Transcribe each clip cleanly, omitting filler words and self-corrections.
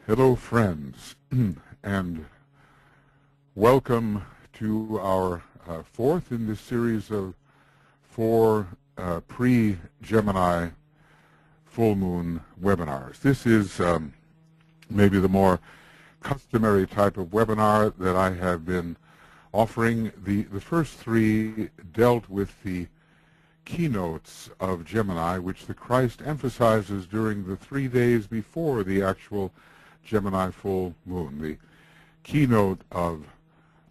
Hello, friends, and welcome to our fourth in this series of four pre-Gemini full moon webinars. This is maybe the more customary type of webinar that I have been offering. The first three dealt with the keynotes of Gemini, which the Christ emphasizes during the 3 days before the actual Gemini full moon. The keynote of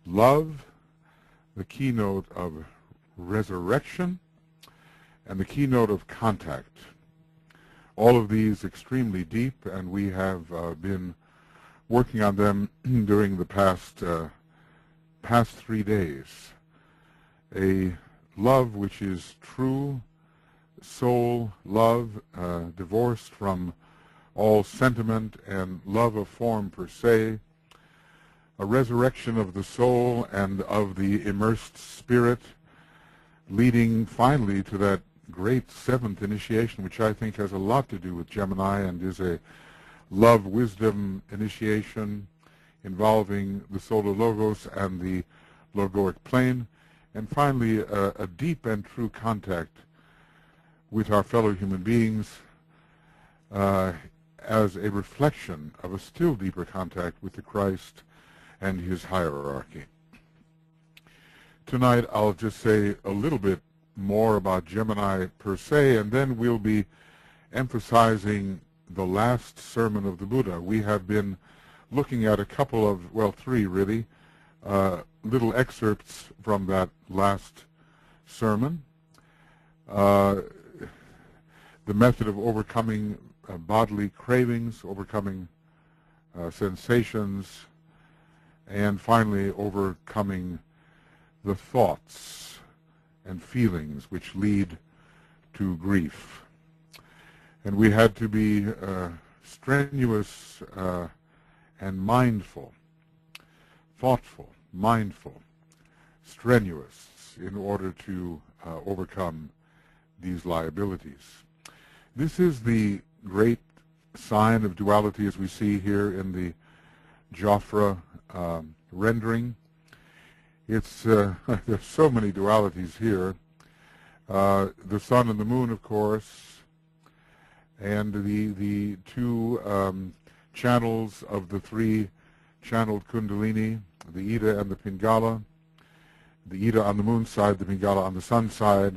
love, the keynote of resurrection, and the keynote of contact. All of these extremely deep, and we have been working on them during the past 3 days. A love which is true soul love, divorced from all sentiment and love of form per se, a resurrection of the soul and of the immersed spirit, leading finally to that great seventh initiation, which I think has a lot to do with Gemini and is a love-wisdom initiation involving the solar logos and the logoic plane, and finally a deep and true contact with our fellow human beings as a reflection of a still deeper contact with the Christ and his hierarchy. Tonight I'll just say a little bit more about Gemini per se, and then we'll be emphasizing the last sermon of the Buddha. We have been looking at a couple of, well, three really, little excerpts from that last sermon. The method of overcoming bodily cravings, overcoming sensations, and finally overcoming the thoughts and feelings which lead to grief. And we had to be strenuous and mindful, thoughtful, mindful, strenuous in order to overcome these liabilities. This is the great sign of duality as we see here in the Jafra rendering. It's there's so many dualities here. The sun and the moon, of course, and the two channels of the three channeled Kundalini, the Ida and the Pingala, the Ida on the moon side, the Pingala on the sun side.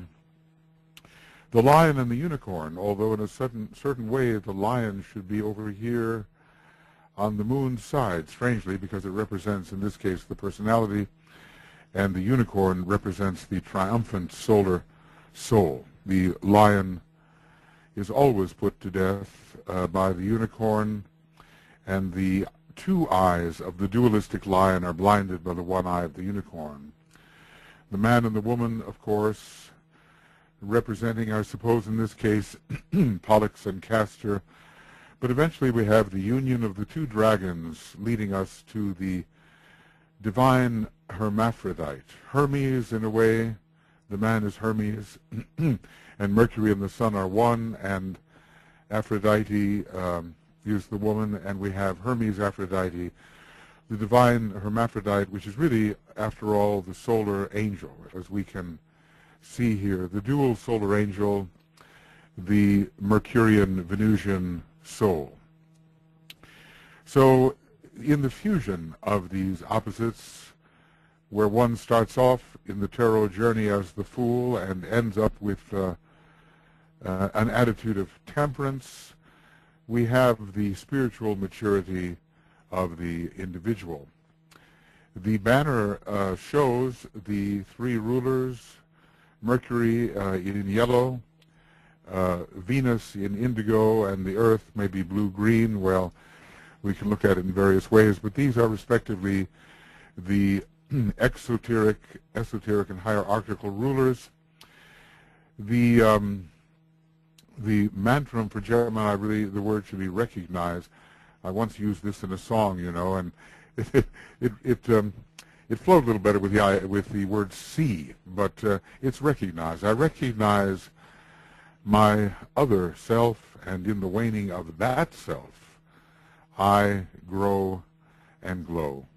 The lion and the unicorn, although in a certain way the lion should be over here on the moon's side, strangely, because it represents, in this case, the personality, and the unicorn represents the triumphant solar soul. The lion is always put to death by the unicorn, and the two eyes of the dualistic lion are blinded by the one eye of the unicorn. The man and the woman, of course, representing, I suppose, in this case, Pollux and Castor. But eventually we have the union of the two dragons leading us to the divine hermaphrodite. Hermes, in a way, the man is Hermes, and Mercury and the sun are one, and Aphrodite is the woman, and we have Hermes, Aphrodite, the divine hermaphrodite, which is really, after all, the solar angel, as we can see here, the dual solar angel, the Mercurian Venusian soul. So in the fusion of these opposites, where one starts off in the tarot journey as the fool and ends up with an attitude of temperance, we have the spiritual maturity of the individual. The banner shows the three rulers: Mercury in yellow, Venus in indigo, and the Earth may be blue-green. Well, we can look at it in various ways, but these are respectively the esoteric, and hierarchical rulers. The mantra for Gemini, really, the word should be recognized. I once used this in a song, you know, and it flowed a little better with the word see, but it's recognized. I recognize my other self, and in the waning of that self, I grow and glow.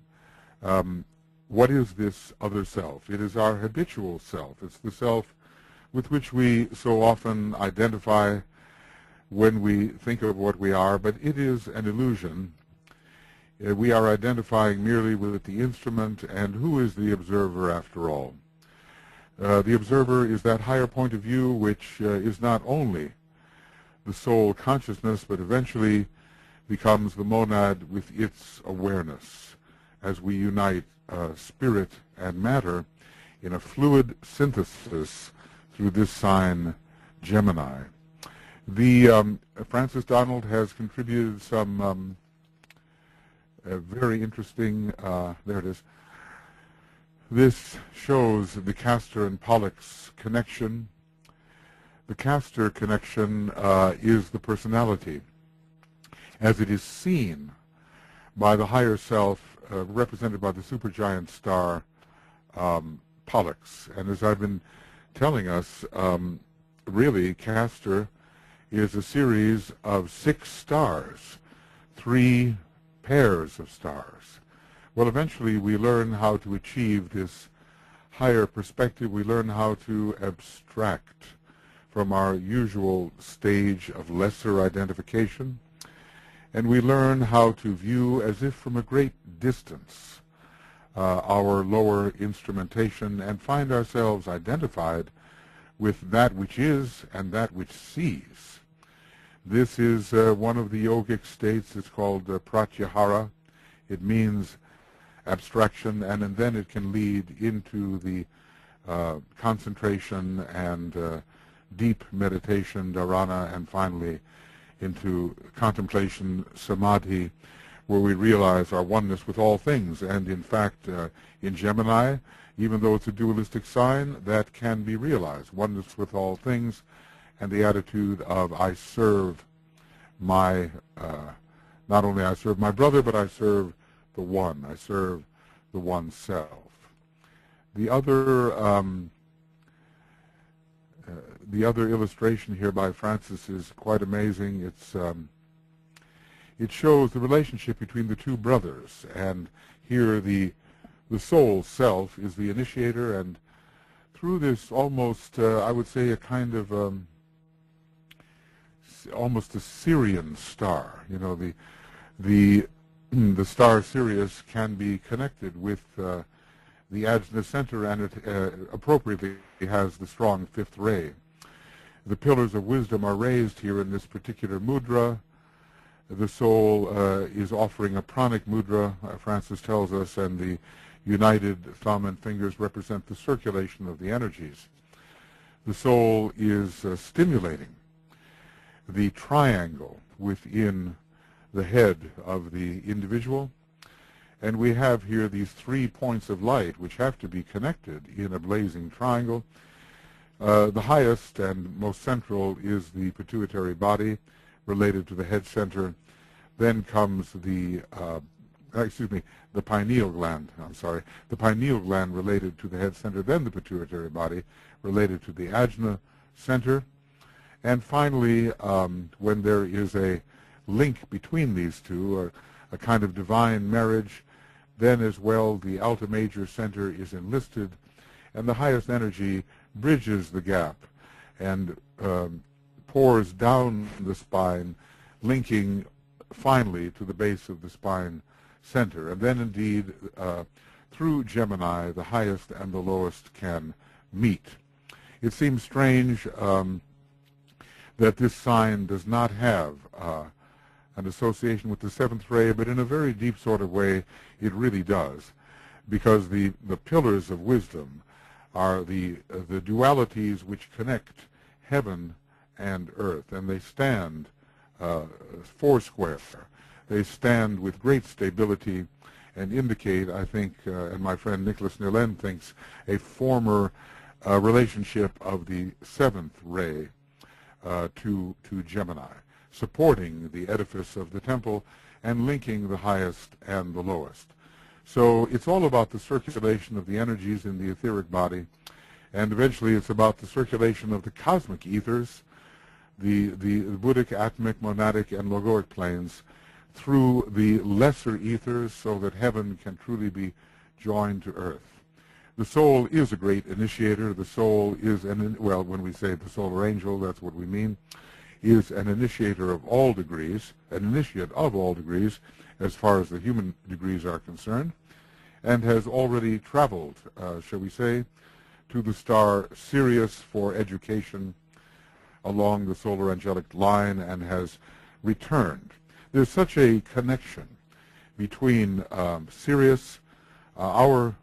What is this other self? It is our habitual self. It's the self with which we so often identify when we think of what we are, but it is an illusion. We are identifying merely with the instrument, and who is the observer after all? The observer is that higher point of view which is not only the soul consciousness, but eventually becomes the monad with its awareness as we unite spirit and matter in a fluid synthesis through this sign, Gemini. Francis Donald has contributed some very interesting, there it is. This shows the Castor and Pollux connection. The Castor connection is the personality as it is seen by the higher self, represented by the supergiant star Pollux. And as I've been telling us, really Castor is a series of 6 stars, 3 pairs of stars. Well, eventually we learn how to achieve this higher perspective. We learn how to abstract from our usual stage of lesser identification, and we learn how to view as if from a great distance our lower instrumentation and find ourselves identified with that which is and that which sees. This is one of the yogic states. It's called pratyahara. It means abstraction, and then it can lead into the concentration and deep meditation, dharana, and finally into contemplation, samadhi, where we realize our oneness with all things. And in fact, in Gemini, even though it's a dualistic sign, that can be realized, oneness with all things, and the attitude of I serve my, not only I serve my brother, but I serve the one. I serve the one self. The other illustration here by Francis is quite amazing. It shows the relationship between the 2 brothers, and here the soul self is the initiator, and through this almost, I would say, a kind of almost a Syrian star. You know, the star Sirius can be connected with the Ajna center, and it appropriately has the strong 5th ray. The pillars of wisdom are raised here in this particular mudra. The soul is offering a pranic mudra, Francis tells us, and the united thumb and fingers represent the circulation of the energies. The soul is stimulating the triangle within the head of the individual, and we have here these 3 points of light which have to be connected in a blazing triangle. The highest and most central is the pituitary body, related to the head center. Then comes the pineal gland, the pineal gland related to the head center, then the pituitary body related to the ajna center. And finally, when there is a link between these two, or a kind of divine marriage, then as well the alta major center is enlisted, and the highest energy bridges the gap and pours down the spine, linking finally to the base of the spine center. And then indeed, through Gemini, the highest and the lowest can meet. It seems strange that this sign does not have an association with the 7th ray, but in a very deep sort of way it really does, because the pillars of wisdom are the dualities which connect heaven and earth, and they stand foursquare. They stand with great stability and indicate, I think, and my friend Nicholas Nelen thinks, a former relationship of the 7th ray to Gemini, supporting the edifice of the temple and linking the highest and the lowest. So it's all about the circulation of the energies in the etheric body, and eventually it's about the circulation of the cosmic ethers, the Buddhic, Atmic, Monadic, and Logoic planes, through the lesser ethers so that heaven can truly be joined to earth. The soul is a great initiator. The soul is well, when we say the solar angel, that's what we mean, is an initiator of all degrees, an initiate of all degrees as far as the human degrees are concerned, and has already traveled, shall we say, to the star Sirius for education along the solar angelic line and has returned. There's such a connection between Sirius, our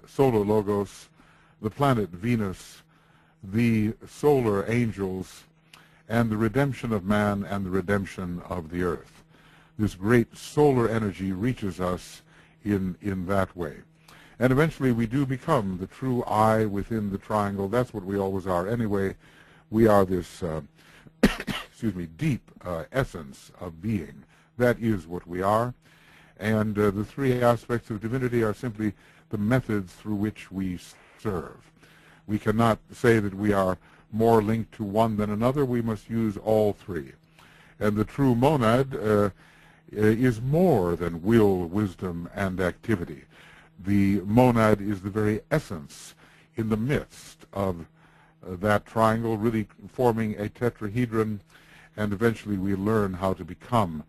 solar logos, the planet Venus, the solar angels, and the redemption of man and the redemption of the earth. This great solar energy reaches us in that way. And eventually we do become the true eye within the triangle. That's what we always are anyway. We are this, excuse me, deep essence of being. That is what we are. And the three aspects of divinity are simply the methods through which we serve. We cannot say that we are more linked to one than another. We must use all three. And the true monad is more than will, wisdom, and activity. The monad is the very essence in the midst of that triangle, really forming a tetrahedron, and eventually we learn how to become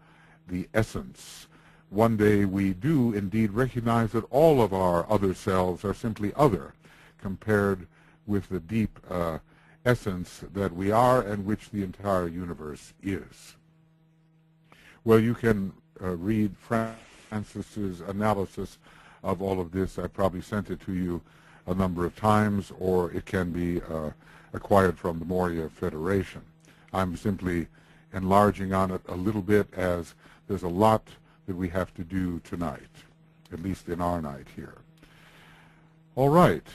the essence. One day we do indeed recognize that all of our other selves are simply other compared with the deep essence that we are and which the entire universe is. Well, you can read Francis's analysis of all of this. I probably sent it to you a number of times, or it can be acquired from the Moria Federation. I'm simply enlarging on it a little bit, as there's a lot that we have to do tonight, at least in our night here. All right.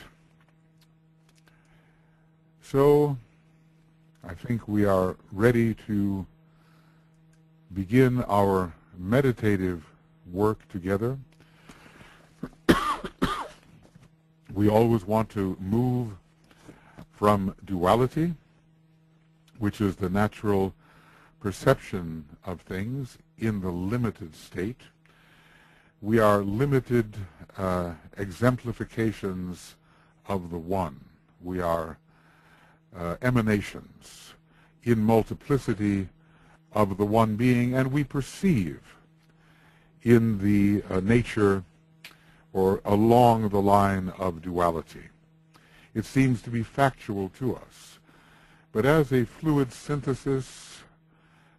So I think we are ready to begin our meditative work together. We always want to move from duality, which is the natural perception of things in the limited state. We are limited exemplifications of the one. We are emanations in multiplicity of the one being, and we perceive in the nature or along the line of duality. It seems to be factual to us. But as a fluid synthesis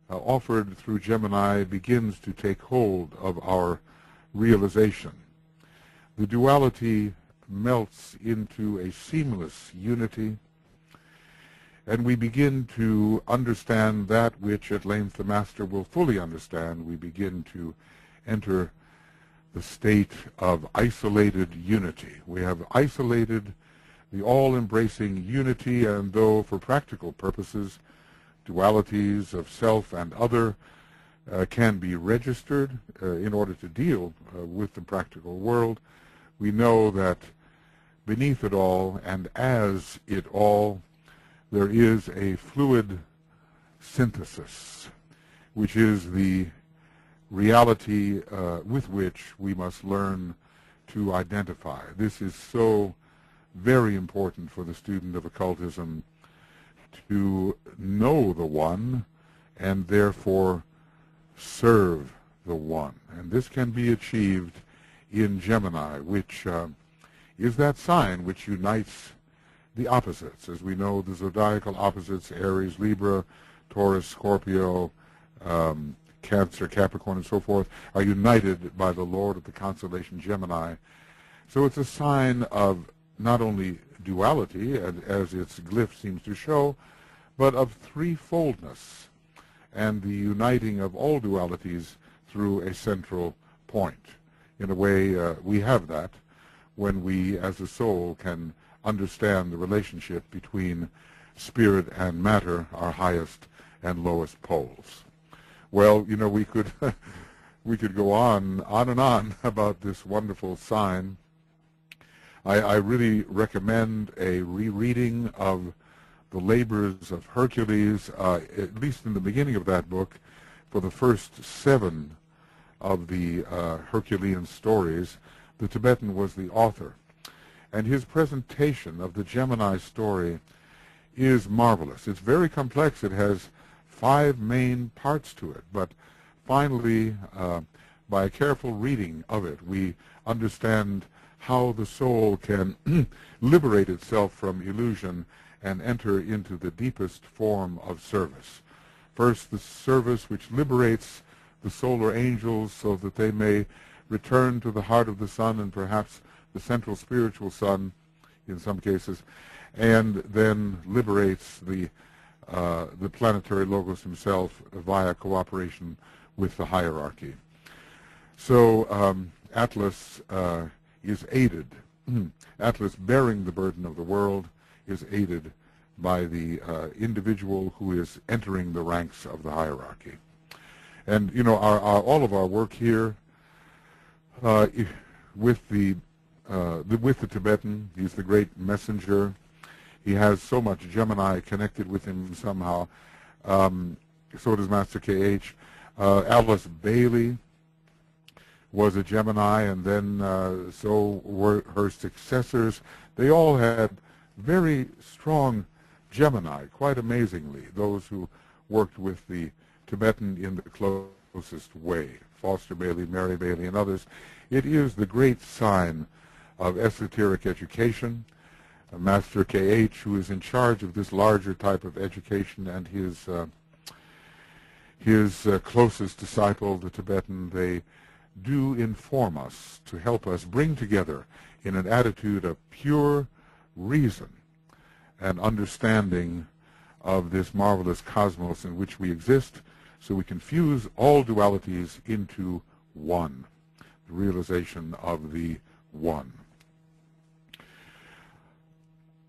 offered through Gemini begins to take hold of our realization, the duality melts into a seamless unity, and we begin to understand that which at length the Master will fully understand. We begin to enter the state of isolated unity. We have isolated the all-embracing unity, and though for practical purposes dualities of self and other can be registered in order to deal with the practical world, we know that beneath it all and as it all there is a fluid synthesis, which is the reality with which we must learn to identify. This is so very important for the student of occultism, to know the one and therefore serve the one. And this can be achieved in Gemini, which is that sign which unites the opposites. As we know, the zodiacal opposites, Aries, Libra, Taurus, Scorpio, Cancer, Capricorn, and so forth, are united by the Lord of the constellation Gemini. So it's a sign of not only duality, as its glyph seems to show, but of threefoldness and the uniting of all dualities through a central point. In a way, we have that when we, as a soul, can understand the relationship between spirit and matter, our highest and lowest poles. Well, you know, we could we could go on and on about this wonderful sign. I really recommend a rereading of the labors of Hercules, at least in the beginning of that book, for the first 7 of the Herculean stories, the Tibetan was the author. And his presentation of the Gemini story is marvelous. It's very complex. It has 5 main parts to it. But finally, by a careful reading of it, we understand how the soul can liberate itself from illusion and enter into the deepest form of service. First, the service which liberates the solar angels so that they may return to the heart of the sun and perhaps the central spiritual sun in some cases, and then liberates the planetary logos himself via cooperation with the hierarchy. So Atlas is aided. Atlas, bearing the burden of the world, is aided by the individual who is entering the ranks of the hierarchy. And you know, all of our work here with the Tibetan, he's the great messenger. He has so much Gemini connected with him somehow. So does Master K.H. Alice Bailey was a Gemini, and then so were her successors. They all had very strong Gemini, quite amazingly, those who worked with the Tibetan in the closest way. Foster Bailey, Mary Bailey, and others. It is the great sign of esoteric education. Master K.H., who is in charge of this larger type of education, and his closest disciple, the Tibetan, they do inform us to help us bring together in an attitude of pure reason and understanding of this marvelous cosmos in which we exist, so we can fuse all dualities into one, the realization of the one.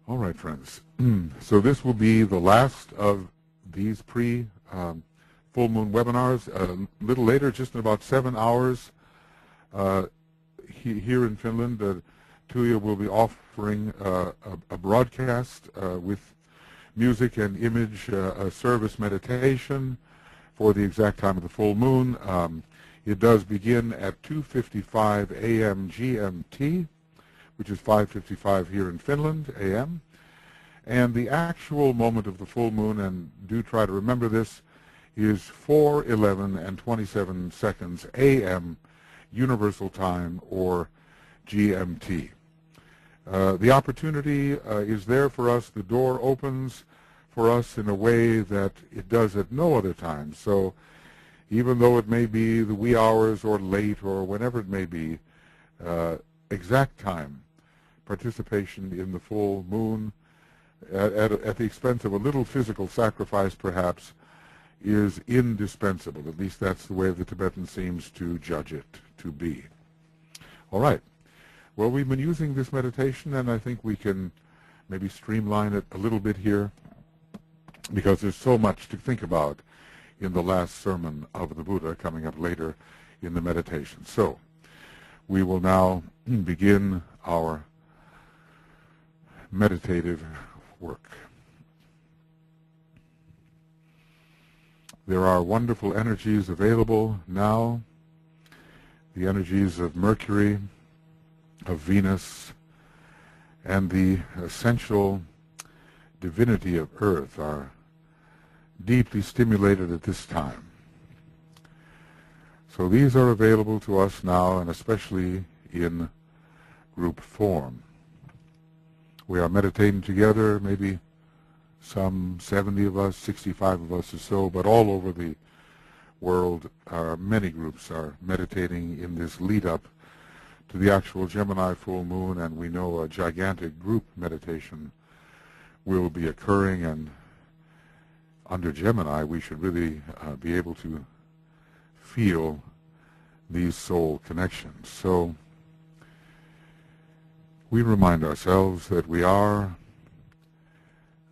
All right, friends. So this will be the last of these full moon webinars. A little later, just in about 7 hours, here in Finland, Tuija will be offering a broadcast with music and image, a service meditation for the exact time of the full moon. It does begin at 2:55 a.m. GMT, which is 5:55 here in Finland a.m. And the actual moment of the full moon, and do try to remember this, is 4:11 and 27 seconds a.m. Universal Time, or GMT. The opportunity is there for us. The door opens for us in a way that it does at no other time. So even though it may be the wee hours or late or whenever it may be, exact time participation in the full moon at the expense of a little physical sacrifice perhaps is indispensable. At least that's the way the Tibetan seems to judge it to be. All right. Well, we've been using this meditation, and I think we can maybe streamline it a little bit here, because there's so much to think about in the last sermon of the Buddha coming up later in the meditation. So we will now begin our meditative work. There are wonderful energies available now, the energies of Mercury, of Venus, and the essential divinity of Earth are deeply stimulated at this time. So these are available to us now, and especially in group form. We are meditating together, maybe some 70 of us, 65 of us or so, but all over the world, many groups are meditating in this lead-up to the actual Gemini full moon, and we know a gigantic group meditation will be occurring, and under Gemini we should really be able to feel these soul connections. So we remind ourselves that we are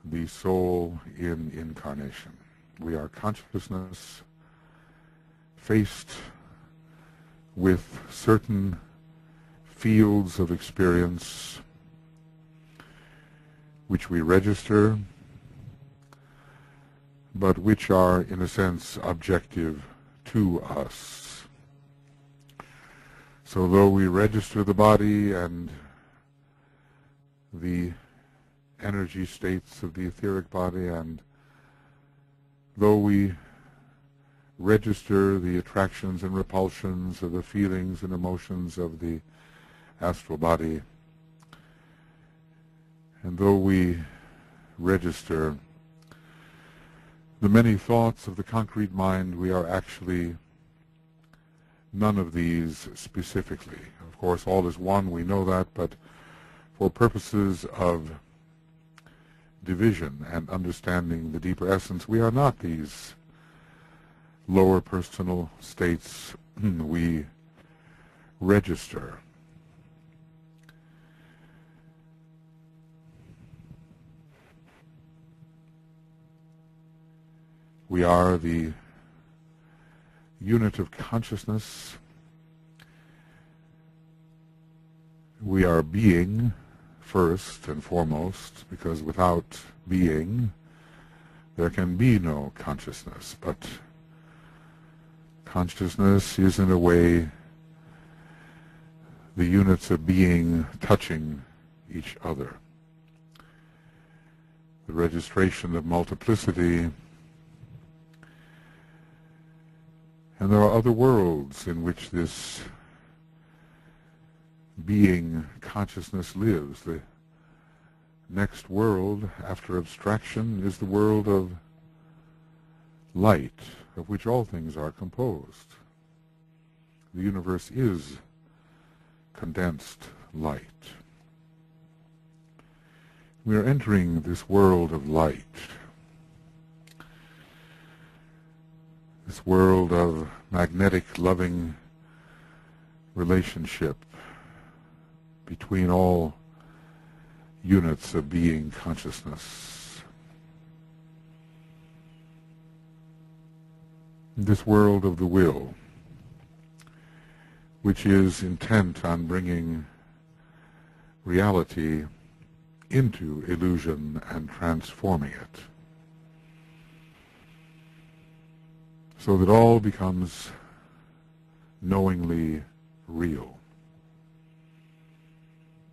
the soul in incarnation. We are consciousness faced with certain fields of experience which we register, but which are, in a sense, objective to us. So though we register the body and the energy states of the etheric body, and though we register the attractions and repulsions of the feelings and emotions of the astral body, and though we register the many thoughts of the concrete mind, we are actually none of these specifically. Of course, all is one, we know that, but for purposes of division and understanding the deeper essence, we are not these lower personal states we register. We are the unit of consciousness. We are being first and foremost, because without being there can be no consciousness. But consciousness is in a way the units of being touching each other. The registration of multiplicity. And there are other worlds in which this being consciousness lives. The next world after abstraction is the world of light, of which all things are composed. The universe is condensed light. We are entering this world of light, this world of magnetic, loving relationship between all units of being consciousness. This world of the will, which is intent on bringing reality into illusion and transforming it, so that all becomes knowingly real.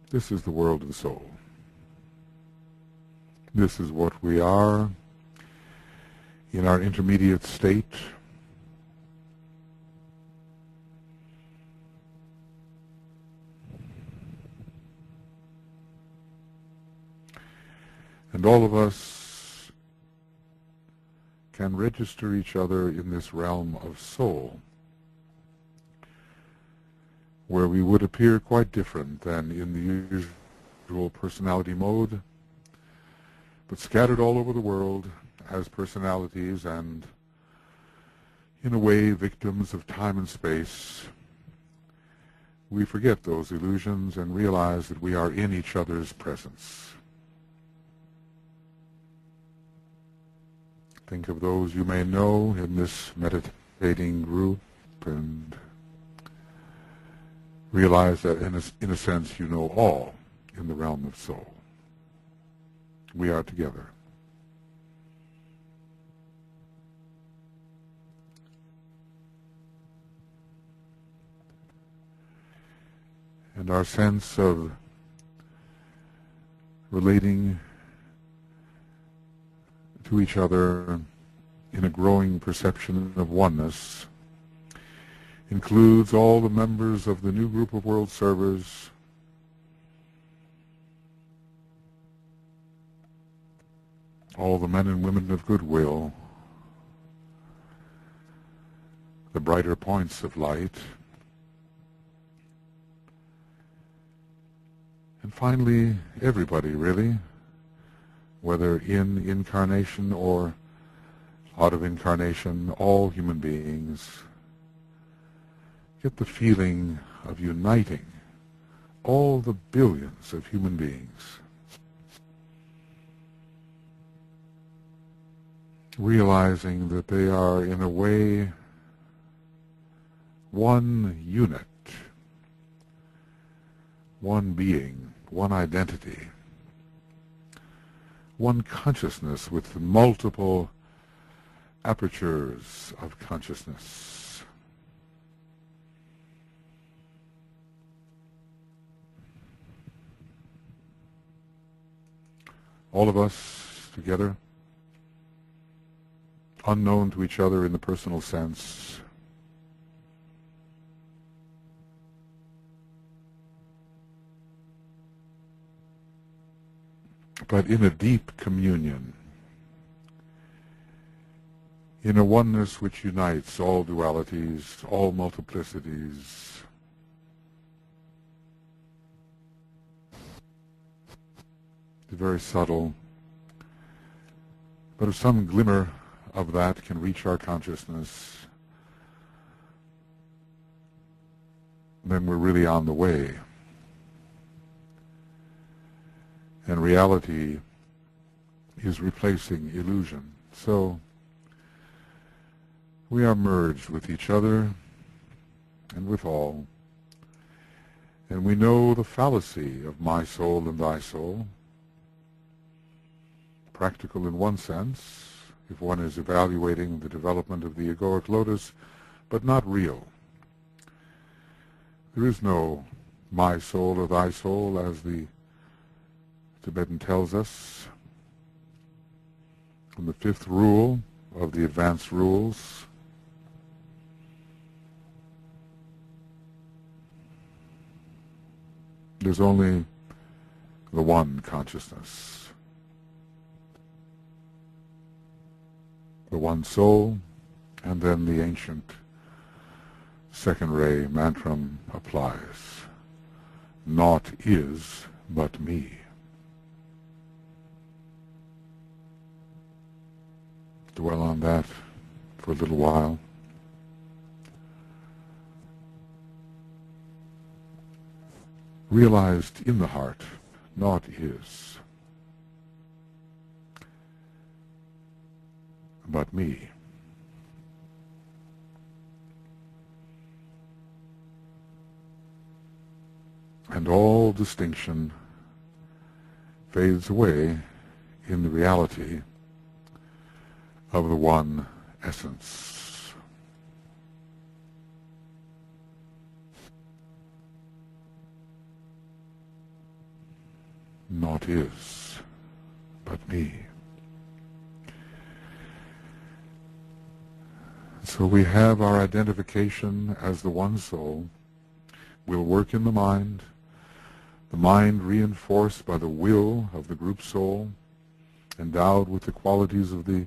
This is the world of the soul. This is what we are in our intermediate state. And all of us can register each other in this realm of soul, where we would appear quite different than in the usual personality mode, but scattered all over the world as personalities and, in a way, victims of time and space. We forget those illusions and realize that we are in each other's presence. Think of those you may know in this meditating group and realize that in a sense you know all in the realm of soul. We are together. And our sense of relating to each other in a growing perception of oneness includes all the members of the new group of world servers, all the men and women of goodwill, the brighter points of light, and finally everybody, really, whether in incarnation or out of incarnation, all human beings get the feeling of uniting all the billions of human beings, realizing that they are in a way one unit, one being, one identity, one consciousness with multiple apertures of consciousness. all of us together, unknown to each other in the personal sense, but in a deep communion, in a oneness which unites all dualities, all multiplicities, very subtle, but if some glimmer of that can reach our consciousness, then we're really on the way. And reality is replacing illusion. So we are merged with each other and with all. And we know the fallacy of my soul and thy soul. Practical in one sense, if one is evaluating the development of the egoic lotus, but not real. There is no my soul or thy soul, as the Tibetan tells us in the fifth rule of the advanced rules. There's only the one consciousness, the one soul, and then the ancient second ray mantram applies. Naught is but me. Dwell on that for a little while. Realized in the heart, naught is but me. And all distinction fades away in the reality of the one essence. Naught is but me. So we have our identification as the one soul. We'll work in the mind reinforced by the will of the group soul, endowed with the qualities of the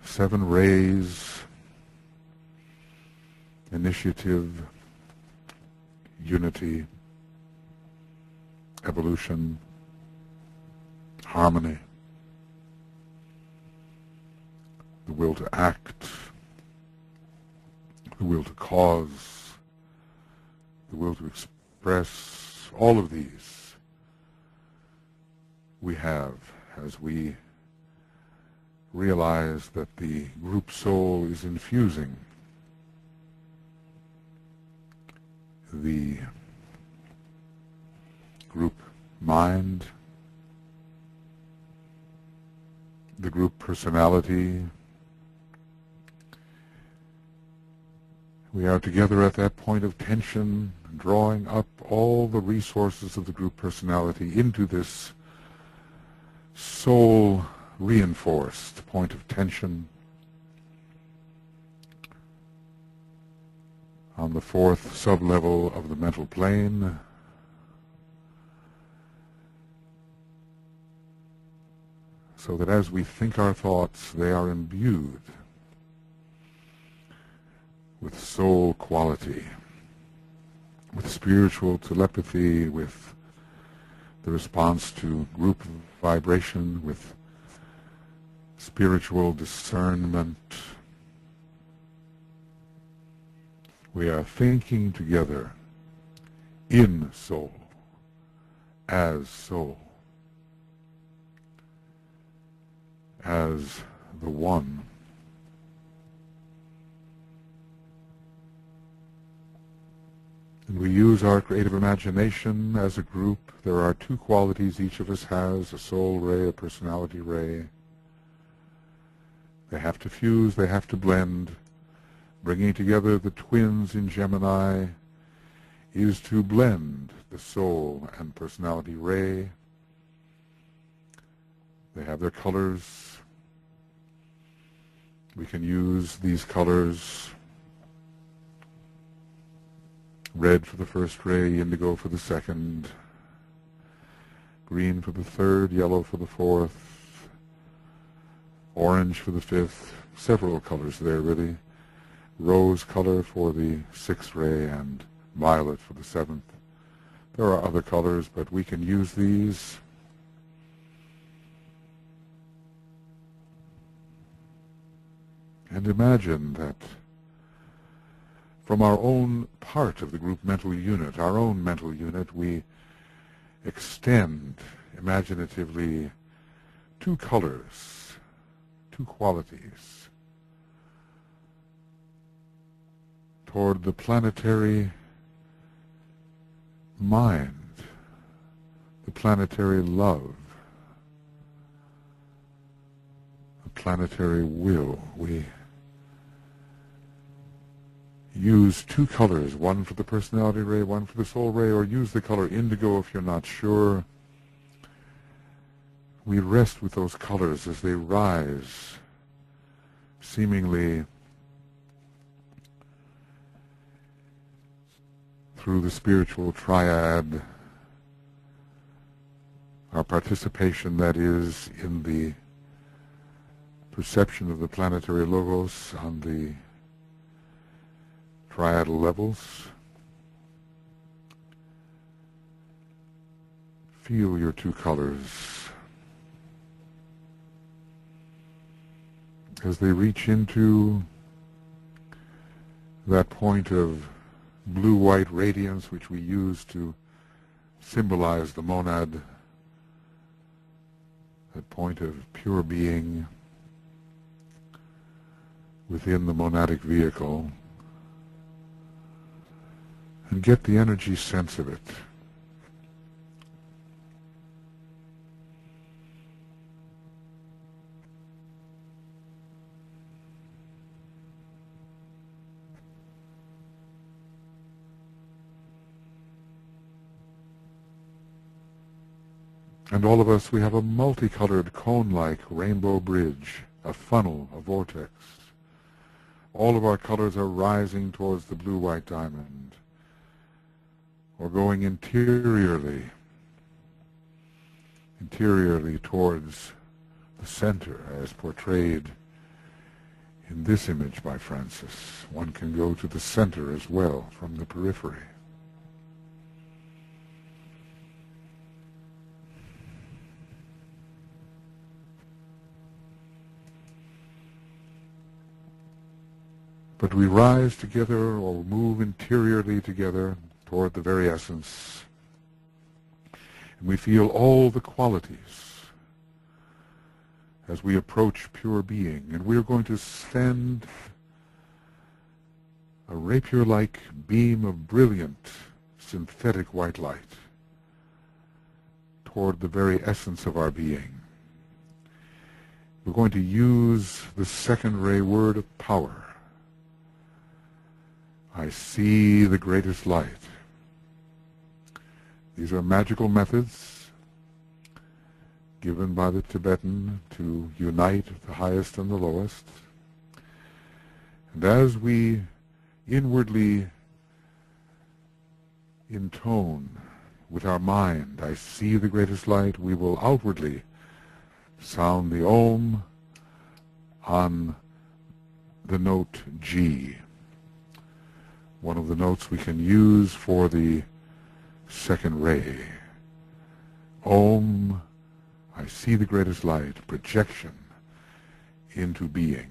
seven rays: initiative, unity, evolution, harmony, the will to act, the will to cause, the will to express. All of these we have as we realize that the group soul is infusing the group mind, the group personality. We are together at that point of tension, drawing up all the resources of the group personality into this soul reinforced point of tension on the fourth sub-level of the mental plane, so that as we think our thoughts, they are imbued with soul quality, with spiritual telepathy, with the response to group vibration, with spiritual discernment. We are thinking together in soul, as the one. And we use our creative imagination as a group. There are two qualities each of us has: a soul ray, a personality ray. They have to fuse, they have to blend. Bringing together the twins in Gemini is to blend the soul and personality ray They have their colors. We can use these colors: red for the first ray, indigo for the second, green for the third, yellow for the fourth, orange for the fifth, several colors there really, rose color for the sixth ray, and violet for the seventh. There are other colors, but we can use these. And imagine that from our own part of the group mental unit, our own mental unit, we extend imaginatively two colors, two qualities toward the planetary mind, the planetary love, the planetary will. We use two colors, one for the personality ray, one for the soul ray, or use the color indigo if you're not sure. We rest with those colors as they rise, seemingly through the spiritual triad, our participation, that is, in the perception of the planetary logos on the triadal levels. Feel your two colors as they reach into that point of blue-white radiance which we use to symbolize the monad, that point of pure being within the monadic vehicle, and get the energy sense of it. And all of us, we have a multicolored cone-like rainbow bridge, a funnel, a vortex. All of our colors are rising towards the blue-white diamond, or going interiorly towards the center, as portrayed in this image by Francis. One can go to the center as well from the periphery. But we rise together or move interiorly together toward the very essence, and we feel all the qualities as we approach pure being. And we are going to send a rapier-like beam of brilliant synthetic white light toward the very essence of our being. We're going to use the second ray word of power. I see the greatest light. These are magical methods given by the Tibetan to unite the highest and the lowest. And as we inwardly intone with our mind, I see the greatest light, we will outwardly sound the Om on the note G, one of the notes we can use for the second ray. Om, I see the greatest light, projection into being.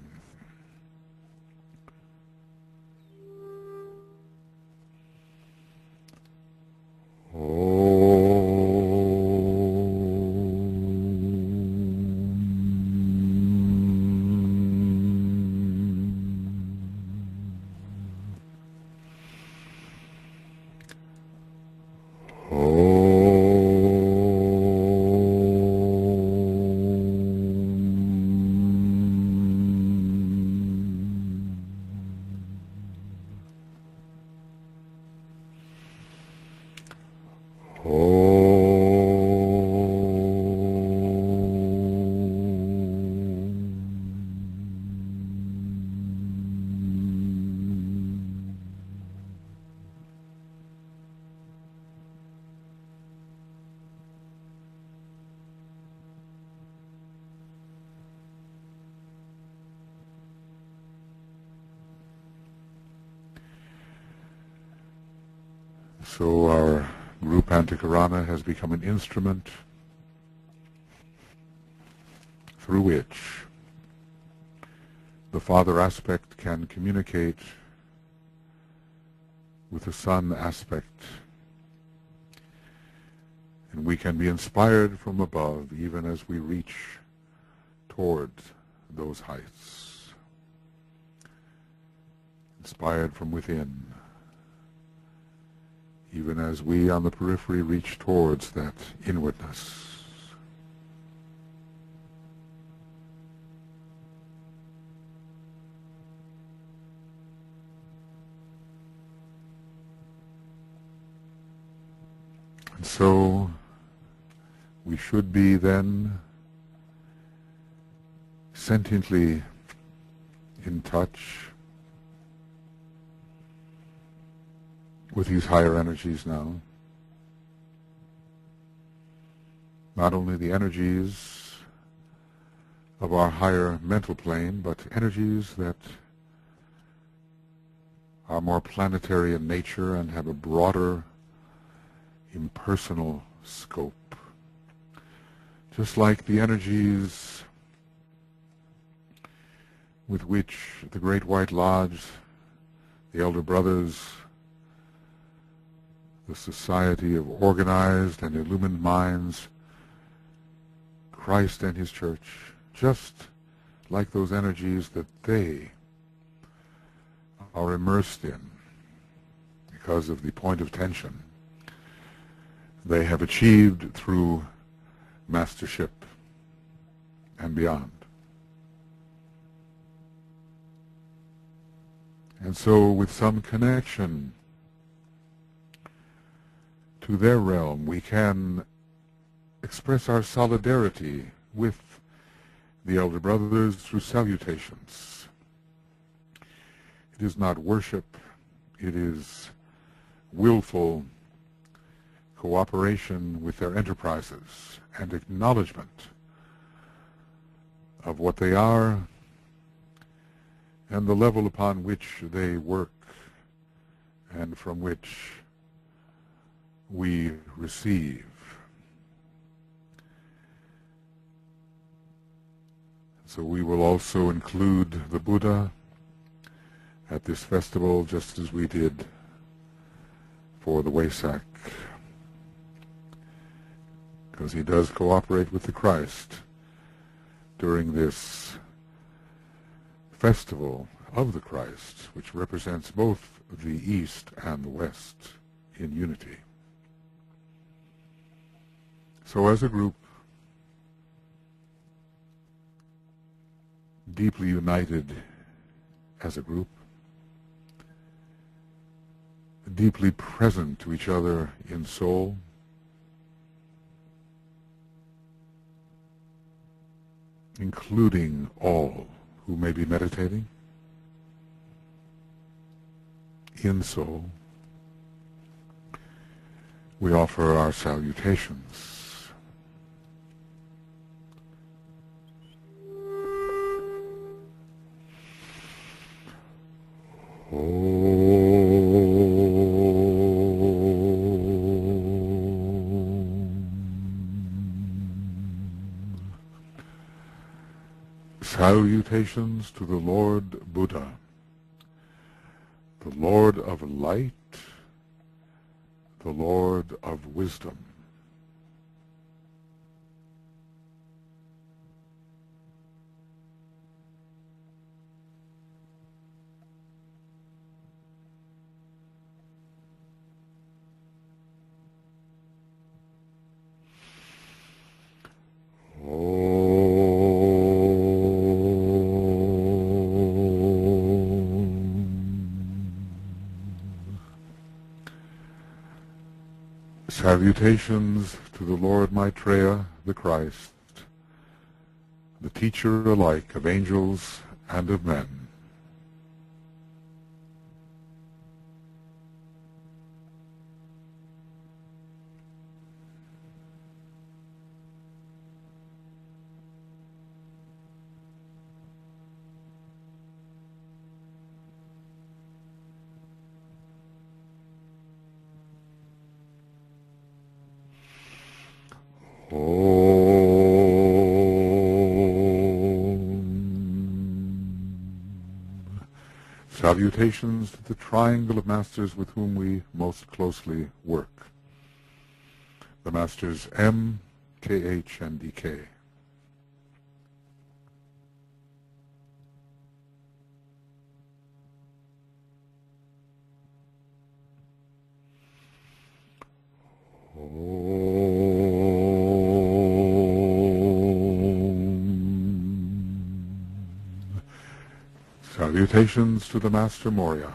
So our group Antikarana has become an instrument through which the father aspect can communicate with the son aspect, and we can be inspired from above even as we reach toward those heights, inspired from within, even as we on the periphery reach towards that inwardness. And so we should be then sentiently in touch with these higher energies now. Not only the energies of our higher mental plane, but energies that are more planetary in nature and have a broader impersonal scope. Just like the energies with which the Great White Lodge, the Elder Brothers, the Society of Organized and Illumined Minds, Christ and His Church, just like those energies that they are immersed in because of the point of tension they have achieved through mastership and beyond. And so with some connection to their realm, we can express our solidarity with the Elder Brothers through salutations. It is not worship, it is willful cooperation with their enterprises and acknowledgement of what they are and the level upon which they work and from which we receive. So we will also include the Buddha at this festival, just as we did for the Wesak, because he does cooperate with the Christ during this festival of the Christ, which represents both the East and the West in unity. So as a group, deeply united as a group, deeply present to each other in soul, including all who may be meditating in soul, we offer our salutations. Salutations to the Lord Buddha, the Lord of Light, the Lord of Wisdom. Salutations to the Lord Maitreya, the Christ, the teacher alike of angels and of men. Salutations to the triangle of masters with whom we most closely work. The masters M, KH, and DK. Salutations to the Master Moria,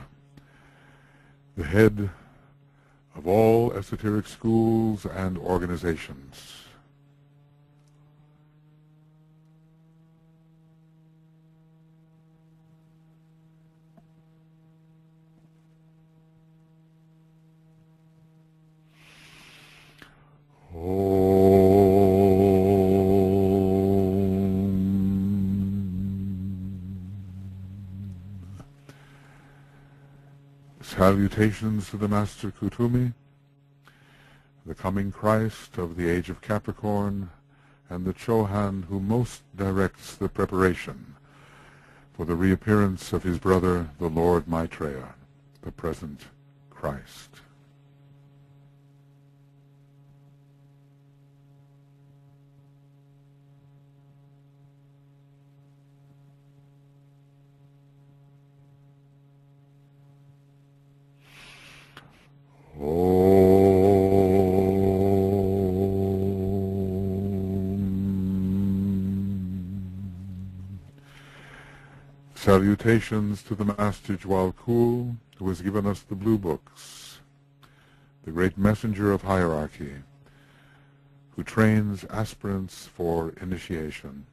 the head of all esoteric schools and organizations. Salutations to the Master Kutumi, the coming Christ of the age of Capricorn, and the Chohan who most directs the preparation for the reappearance of his brother, the Lord Maitreya, the present Christ. Salutations to the Master Jwal Kul, who has given us the Blue Books, the great messenger of hierarchy, who trains aspirants for initiation.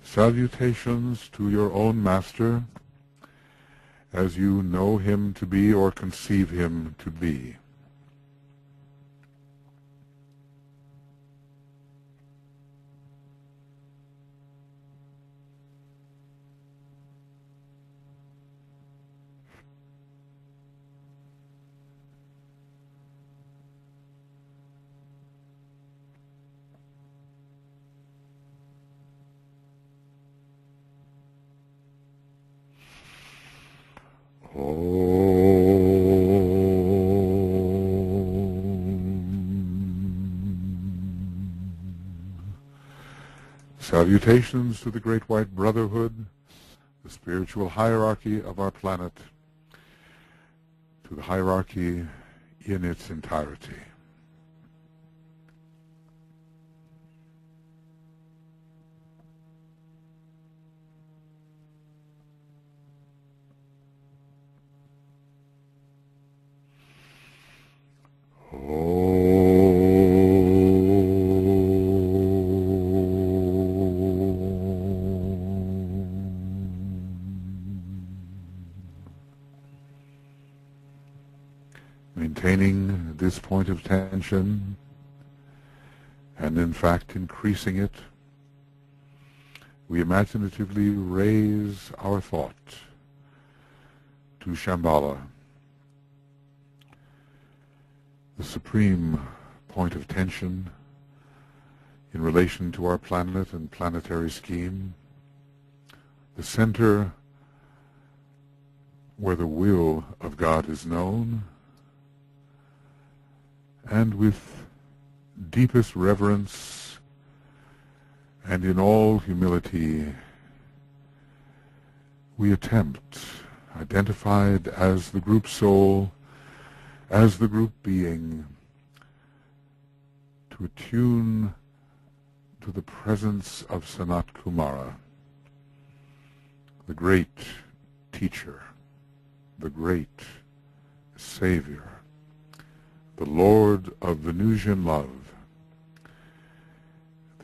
Salutations to your own Master, as you know him to be or conceive him to be. Salutations to the Great White Brotherhood, the spiritual hierarchy of our planet, to the hierarchy in its entirety. Maintaining this point of tension, and in fact increasing it, we imaginatively raise our thought to Shambhala, the supreme point of tension in relation to our planet and planetary scheme, the center where the will of God is known, and with deepest reverence and in all humility, we attempt, identified as the group soul, as the group being, to attune to the presence of Sanat Kumara, the great teacher, the great Savior, the Lord of Venusian love,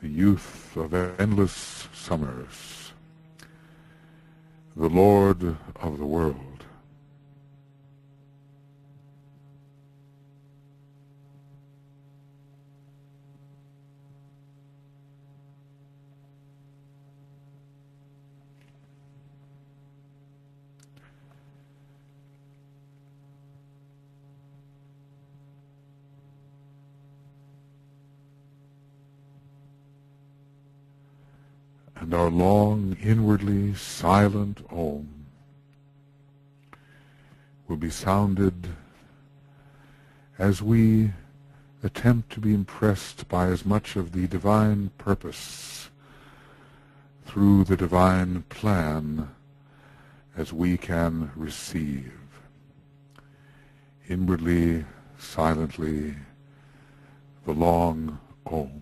the youth of endless summers, the Lord of the world, And our long, inwardly silent Om will be sounded as we attempt to be impressed by as much of the divine purpose through the divine plan as we can receive. Inwardly, silently, the long Om.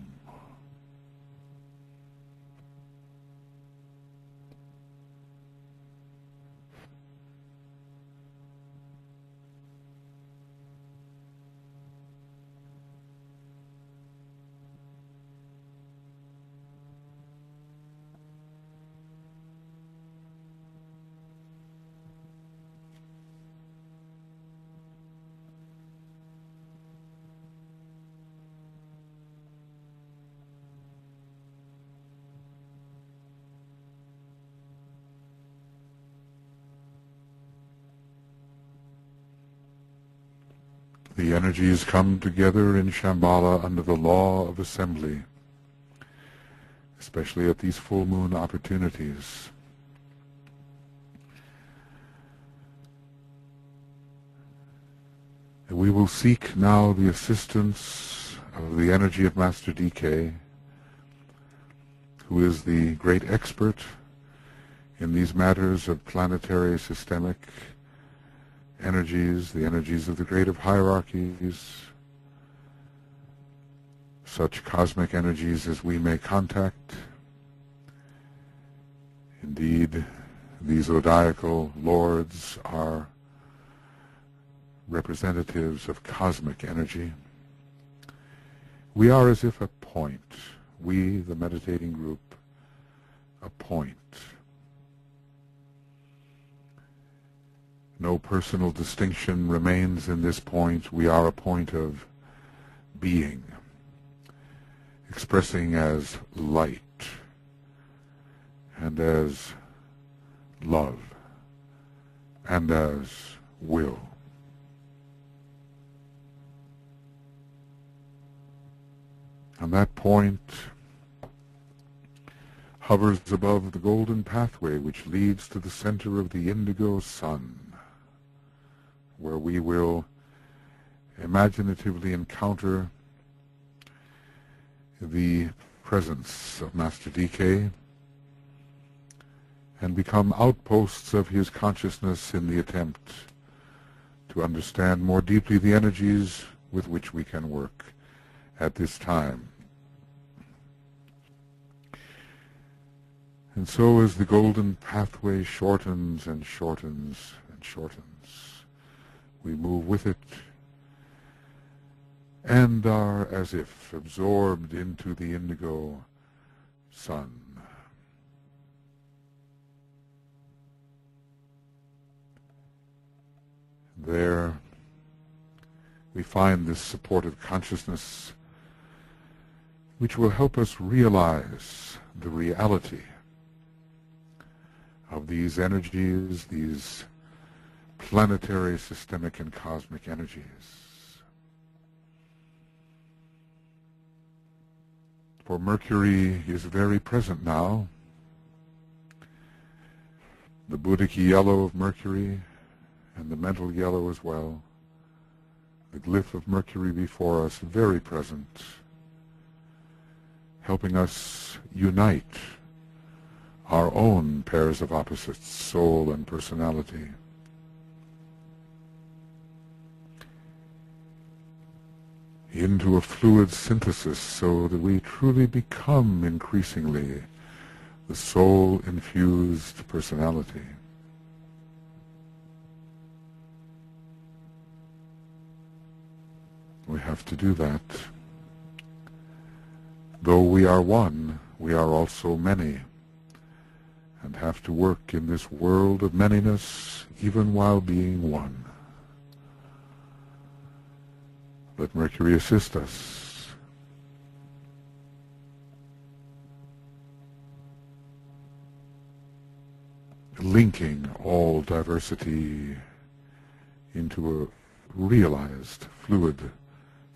The energies come together in Shambhala under the law of assembly, especially at these full moon opportunities. And we will seek now the assistance of the energy of Master DK, who is the great expert in these matters of planetary systemic energies, the energies of the creative hierarchies, such cosmic energies as we may contact. Indeed, these zodiacal lords are representatives of cosmic energy. We are as if a point, we, the meditating group, a point. No personal distinction remains in this point. We are a point of being, expressing as light and as love and as will. And that point hovers above the golden pathway which leads to the center of the indigo sun, where we will imaginatively encounter the presence of Master DK and become outposts of his consciousness in the attempt to understand more deeply the energies with which we can work at this time. And so as the golden pathway shortens and shortens and shortens, we move with it and are as if absorbed into the indigo sun. There we find this supportive consciousness which will help us realize the reality of these energies, these planetary, systemic, and cosmic energies. For Mercury is very present now. The Buddhic yellow of Mercury and the mental yellow as well. The glyph of Mercury before us, very present, helping us unite our own pairs of opposites, soul and personality. Into a fluid synthesis so that we truly become increasingly the soul-infused personality. We have to do that. Though we are one, we are also many, and have to work in this world of manyness even while being one. Let Mercury assist us. Linking all diversity into a realized fluid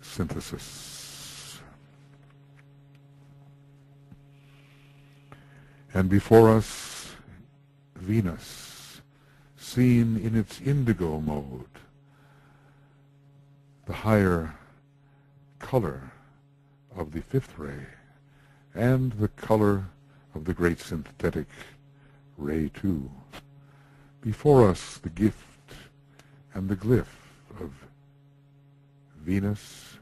synthesis. And before us, Venus, seen in its indigo mode, the higher color of the fifth ray, and the color of the great synthetic ray too. Before us, the gift and the glyph of Venus,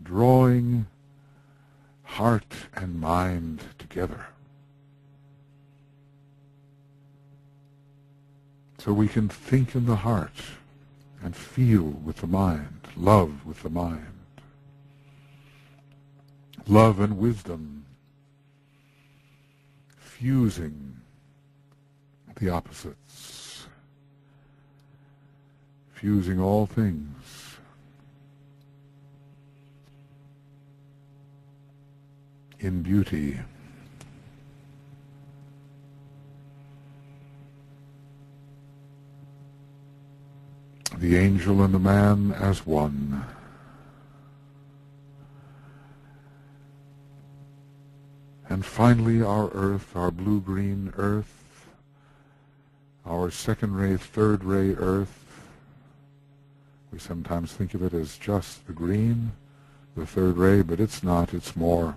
drawing heart and mind together, so we can think in the heart and feel with the mind, love with the mind. Love and wisdom fusing the opposites, fusing all things. In beauty. The angel and the man as one. And finally our earth, our blue-green earth, our second ray, third ray earth. We sometimes think of it as just the green, the third ray, but it's not, it's more.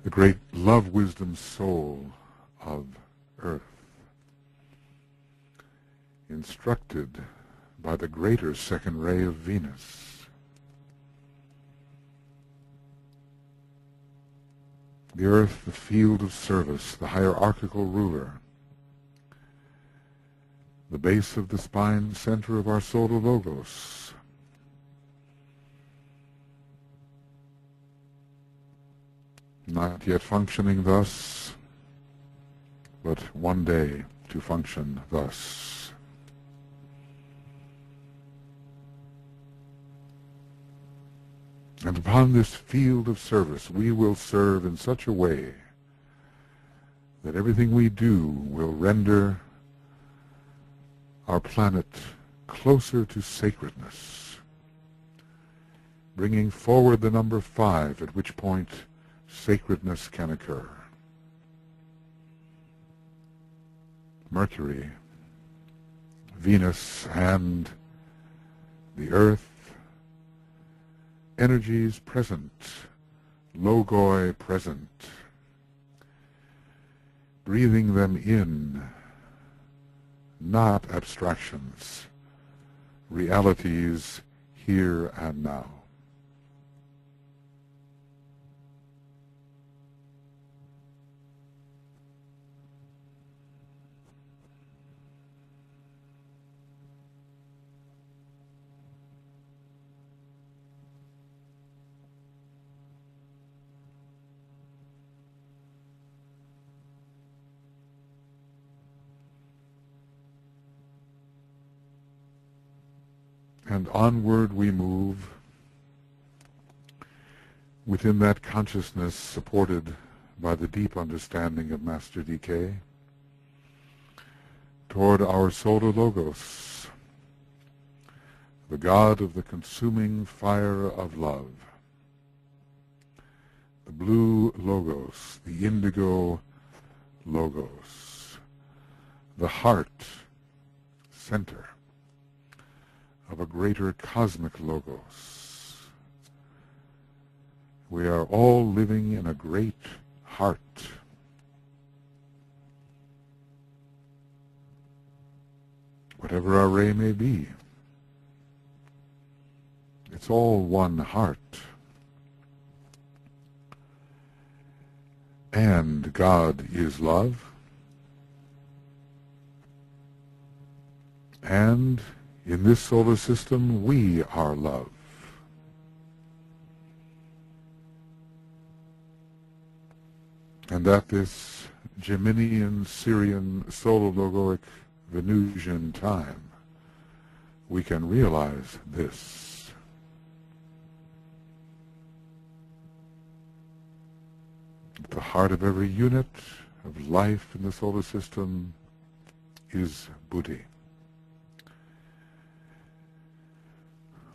The great love, wisdom, soul of earth, instructed by the greater second ray of Venus. The earth, the field of service, the hierarchical ruler, the base of the spine center of our solar logos. Not yet functioning thus, but one day to function thus. And upon this field of service, we will serve in such a way that everything we do will render our planet closer to sacredness, bringing forward the number 5, at which point sacredness can occur. Mercury, Venus, and the Earth, energies present, logoi present, breathing them in, not abstractions, realities here and now. And onward we move within that consciousness supported by the deep understanding of Master DK toward our solar logos, the God of the consuming fire of love, the blue logos, the indigo logos, the heart center of a greater cosmic logos. We are all living in a great heart. Whatever our ray may be, it's all one heart. And God is love. And in this solar system, we are love. And at this Geminian, Syrian, solar logoic Venusian time, we can realize this. At the heart of every unit of life in the solar system is Buddhi.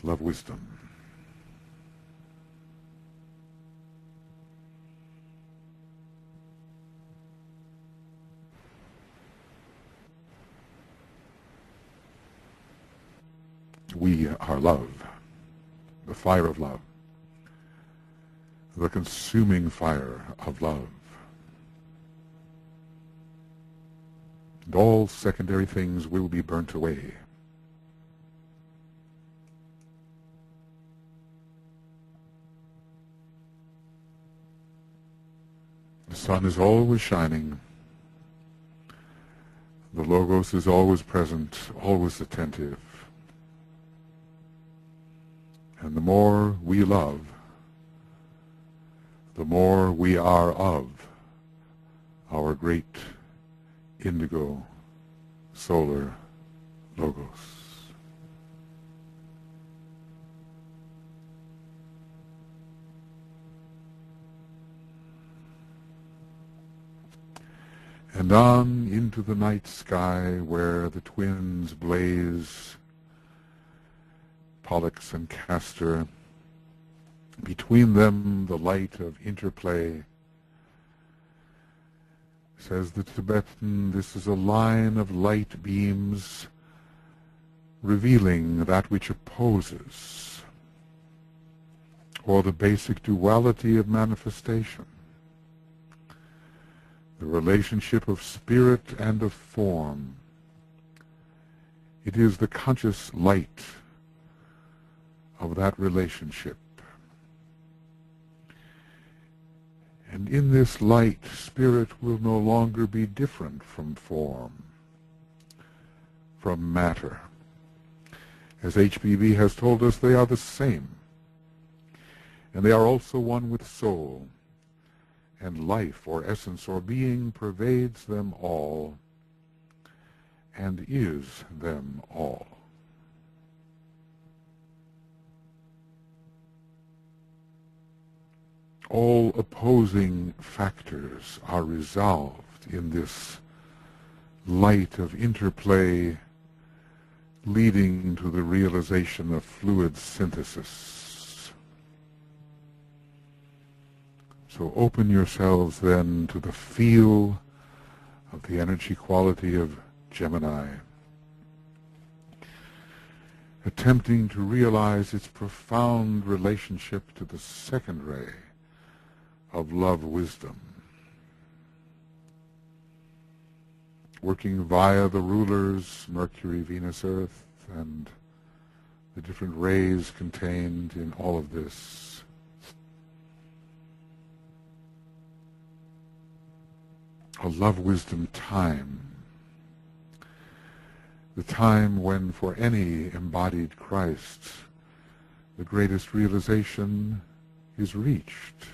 Love, wisdom. we are love, the fire of love, the consuming fire of love. And all secondary things will be burnt away. The sun is always shining. The Logos is always present, always attentive. And the more we love, the more we are of our great indigo solar Logos. And on into the night sky where the twins blaze, Pollux and Castor, between them the light of interplay. Says the Tibetan, this is a line of light beams revealing that which opposes, or the basic duality of manifestation, the relationship of spirit and of form. It is the conscious light of that relationship. And in this light, spirit will no longer be different from form, from matter. As HBB has told us, they are the same. And they are also one with soul. And life or essence or being pervades them all and is them all. All opposing factors are resolved in this light of interplay, leading to the realization of fluid synthesis. So open yourselves then to the feel of the energy quality of Gemini, attempting to realize its profound relationship to the second ray of love wisdom, working via the rulers, Mercury, Venus, Earth, and the different rays contained in all of this. A love wisdom time, the time when for any embodied Christ the greatest realization is reached.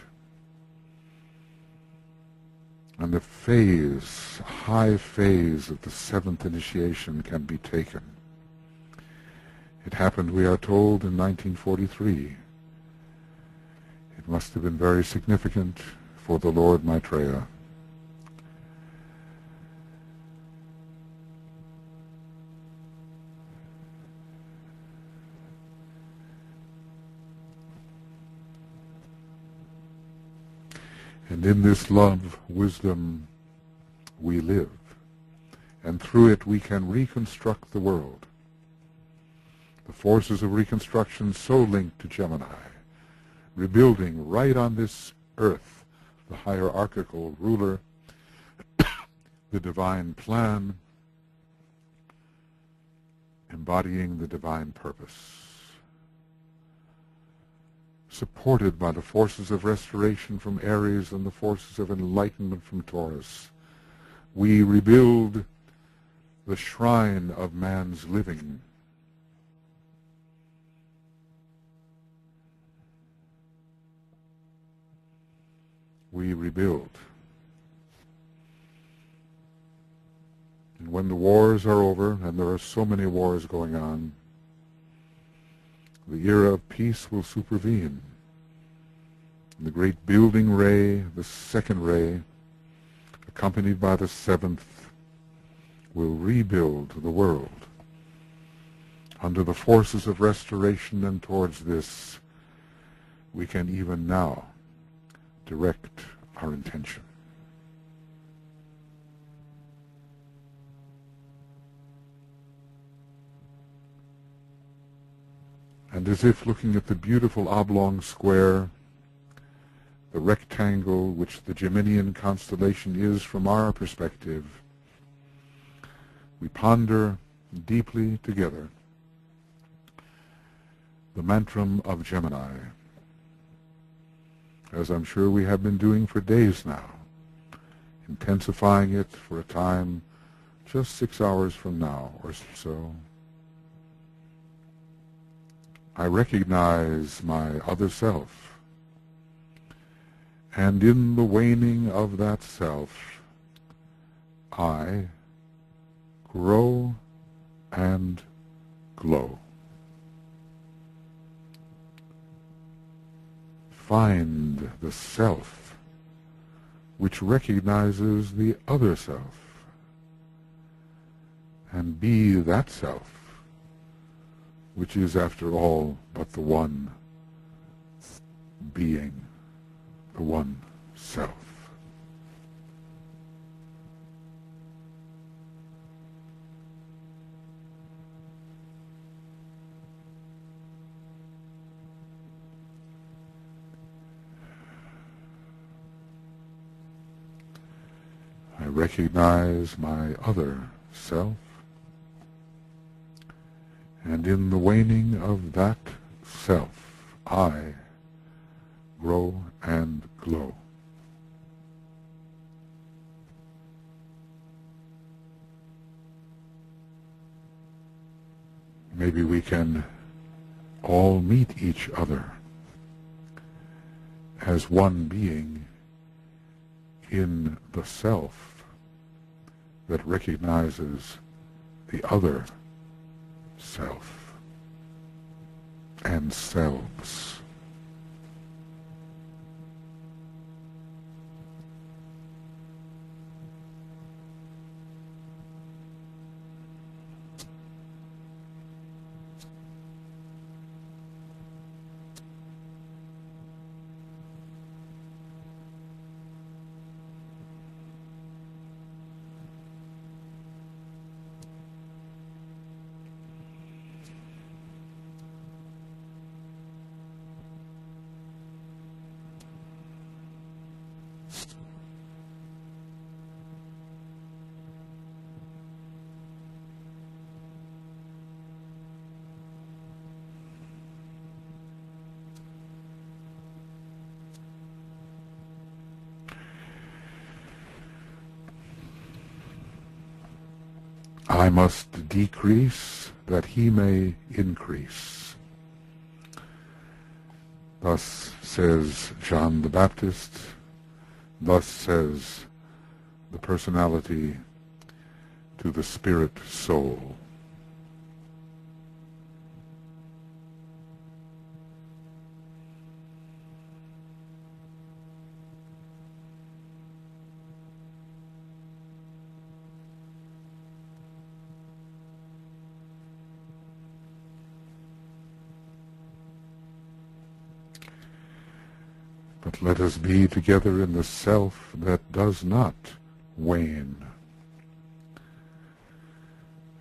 And the phase, high phase of the seventh initiation can be taken. It happened, we are told, in 1943. It must have been very significant for the Lord Maitreya. And in this love, wisdom, we live. And through it we can reconstruct the world. The forces of reconstruction so linked to Gemini, rebuilding right on this earth, the hierarchical ruler, the divine plan, embodying the divine purpose. Supported by the forces of restoration from Aries and the forces of enlightenment from Taurus, we rebuild the shrine of man's living. We rebuild. And when the wars are over, and there are so many wars going on, the era of peace will supervene. And the great building ray, the second ray, accompanied by the seventh, will rebuild the world under the forces of restoration, and towards this we can even now direct our intention. And as if looking at the beautiful oblong square, the rectangle which the Geminian constellation is from our perspective, we ponder deeply together the mantram of Gemini, as I'm sure we have been doing for days now, intensifying it for a time just 6 hours from now or so. I recognize my other self, and in the waning of that self, I grow and glow. Find the self which recognizes the other self, and be that self, which is after all but the one being, the one self. I recognize my other self, and in the waning of that self, I grow and glow. Maybe we can all meet each other as one being in the self that recognizes the other self and selves. I must decrease that he may increase. Thus says John the Baptist, thus says the personality to the spirit soul. But let us be together in the self that does not wane,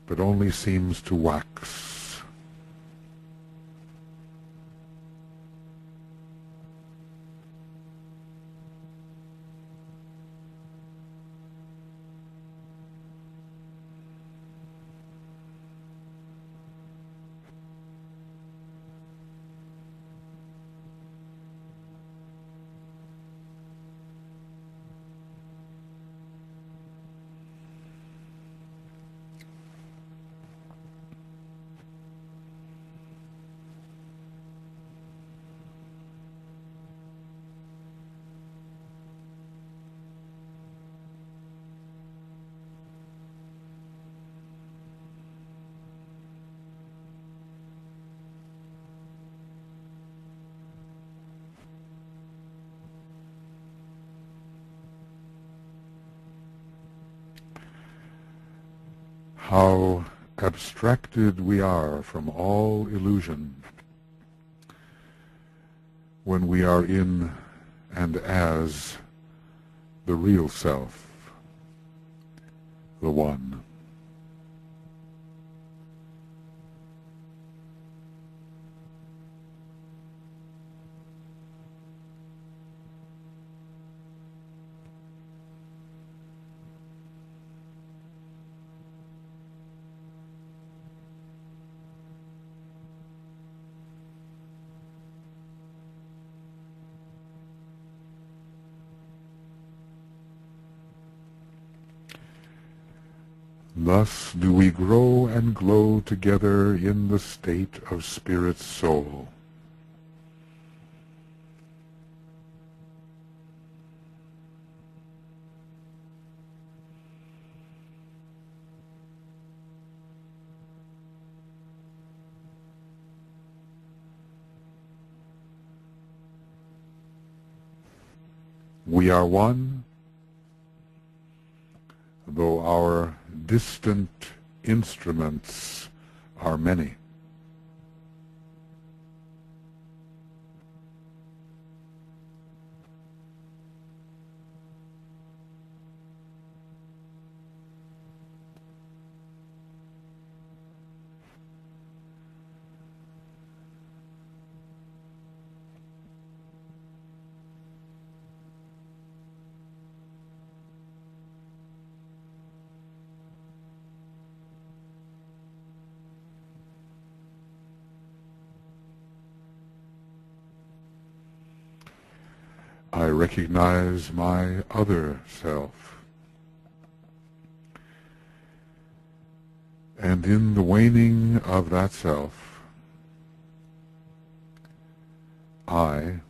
but only seems to wax. How abstracted we are from all illusion when we are in and as the real self, the one. Thus do we grow and glow together in the state of spirit's soul. We are one, though our distant instruments are many. I recognize my other self, and in the waning of that self, I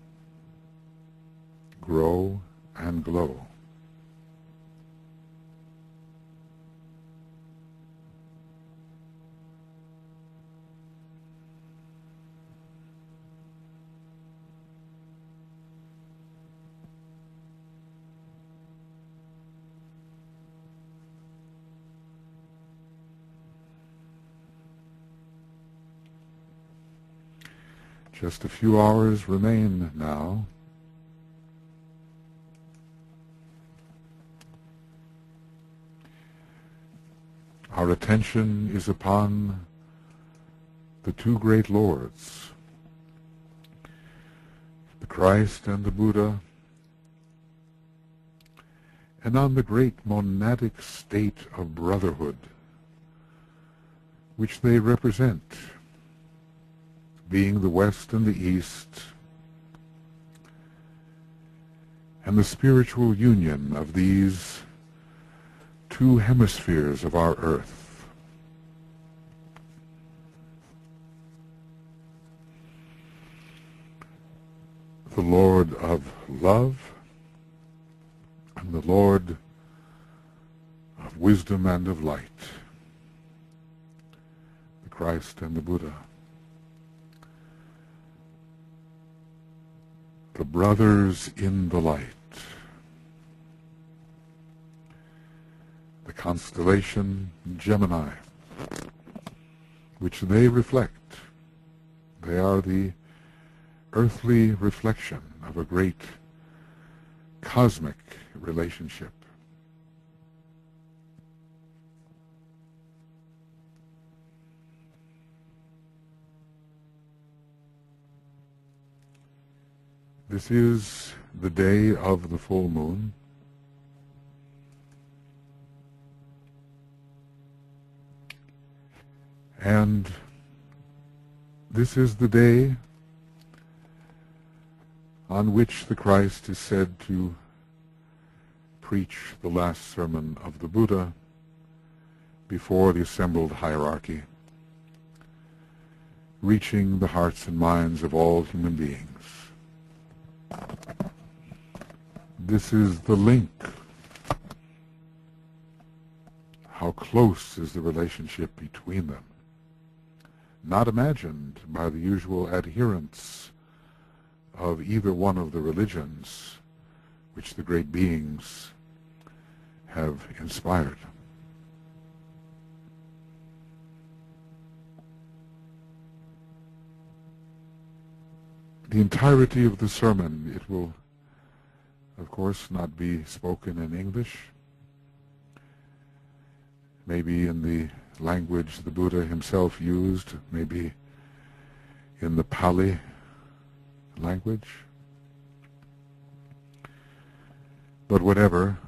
grow and glow. Just a few hours remain now. Our attention is upon the two great lords, the Christ and the Buddha, and on the great monadic state of brotherhood which they represent, being the West and the East, and the spiritual union of these two hemispheres of our earth. The Lord of love and the Lord of wisdom and of light, the Christ and the Buddha. The brothers in the light, the constellation Gemini, which they reflect. They are the earthly reflection of a great cosmic relationship. This is the day of the full moon. And this is the day on which the Christ is said to preach the last sermon of the Buddha before the assembled hierarchy, reaching the hearts and minds of all human beings. This is the link. How close is the relationship between them? Not imagined by the usual adherents of either one of the religions which the great beings have inspired. The entirety of the sermon, it will, of course, not be spoken in English, maybe in the language the Buddha himself used, maybe in the Pali language. But whatever,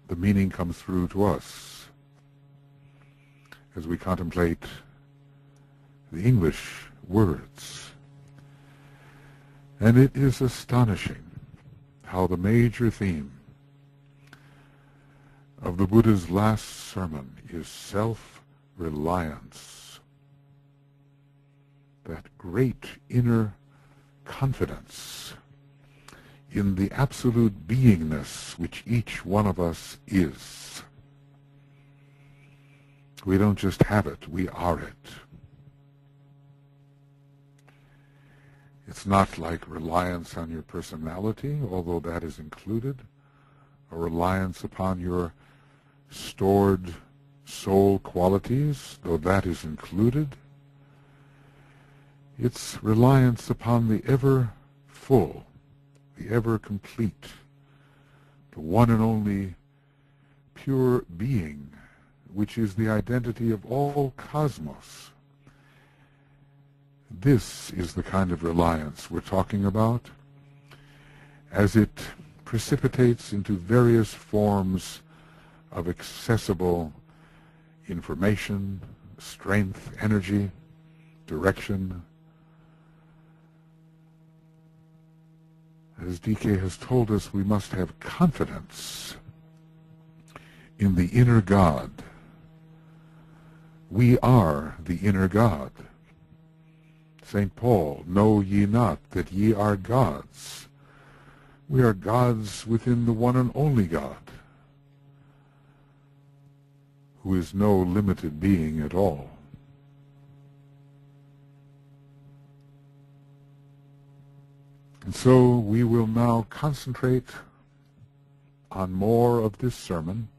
the meaning comes through to us as we contemplate the English words. And it is astonishing how the major theme of the Buddha's last sermon is self-reliance, that great inner confidence in the absolute beingness which each one of us is. We don't just have it, we are it. It's not like reliance on your personality, although that is included, a reliance upon your stored soul qualities, though that is included. It's reliance upon the ever full, the ever complete, the one and only pure being, which is the identity of all cosmos. This is the kind of reliance we're talking about, as it precipitates into various forms of accessible information, strength, energy, direction. As DK has told us, we must have confidence in the inner God. We are the inner God. St. Paul, know ye not that ye are gods? We are gods within the one and only God, who is no limited being at all. And so we will now concentrate on more of this sermon.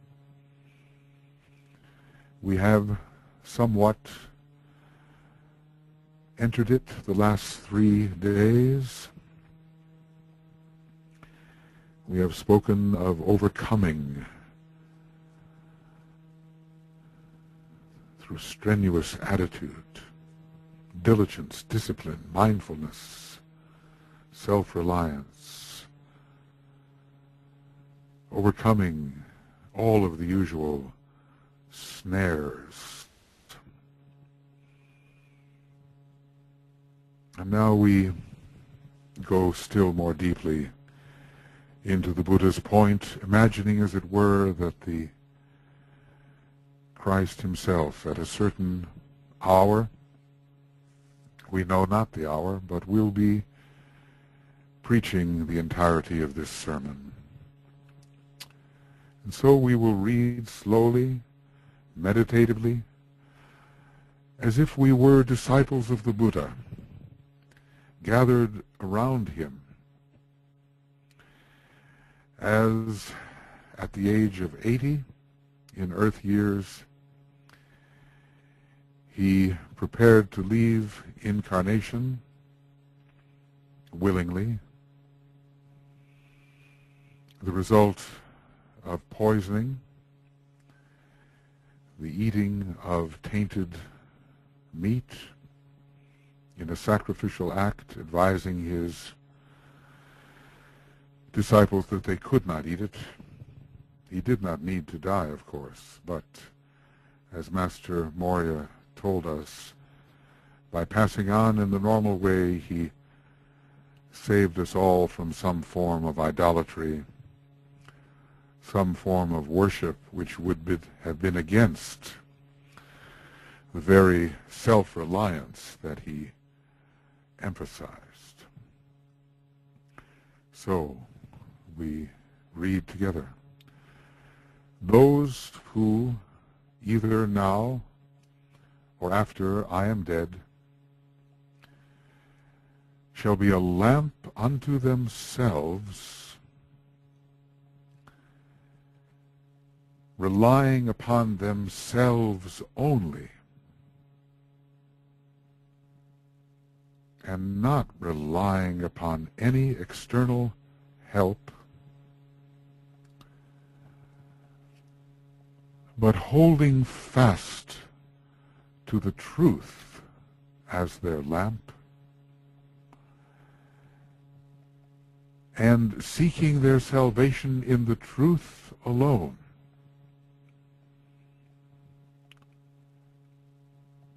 We have somewhat entered it the last 3 days. We have spoken of overcoming through strenuous attitude, diligence, discipline, mindfulness, self-reliance, overcoming all of the usual snares. And now we go still more deeply into the Buddha's point, imagining, as it were, that the Christ himself at a certain hour, we know not the hour, but will be preaching the entirety of this sermon. And so we will read slowly, meditatively, as if we were disciples of the Buddha, gathered around him, as at the age of 80 in earth years, he prepared to leave incarnation willingly, the result of poisoning, the eating of tainted meat, in a sacrificial act, advising his disciples that they could not eat it. He did not need to die, of course, but as Master Morya told us, by passing on in the normal way, he saved us all from some form of idolatry, some form of worship which would have been against the very self-reliance that he emphasized. So we read together. Those who, either now or after I am dead, shall be a lamp unto themselves, relying upon themselves only, and not relying upon any external help, but holding fast to the truth as their lamp, and seeking their salvation in the truth alone,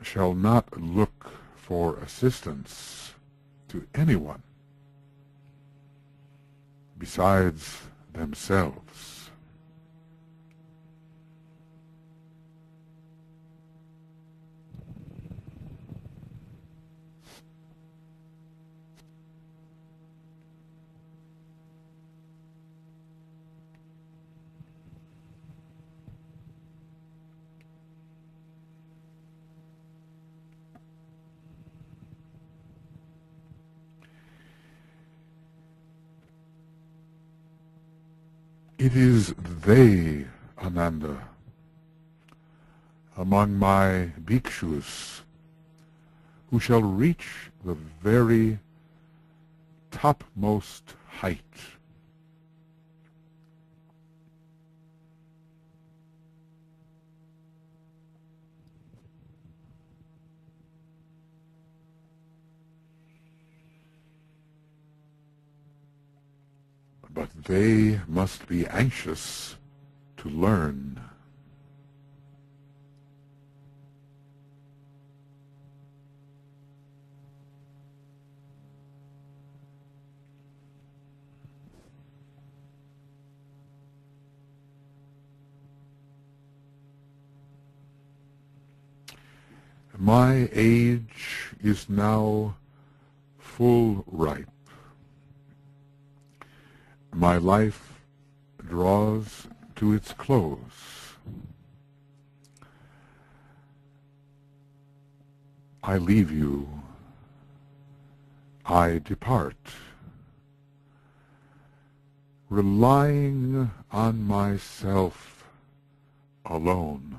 shall not look for assistance to anyone besides themselves. It is they, Ananda, among my bhikshus, who shall reach the very topmost height. But they must be anxious to learn. My age is now full ripe. My life draws to its close. I leave you. I depart, relying on myself alone.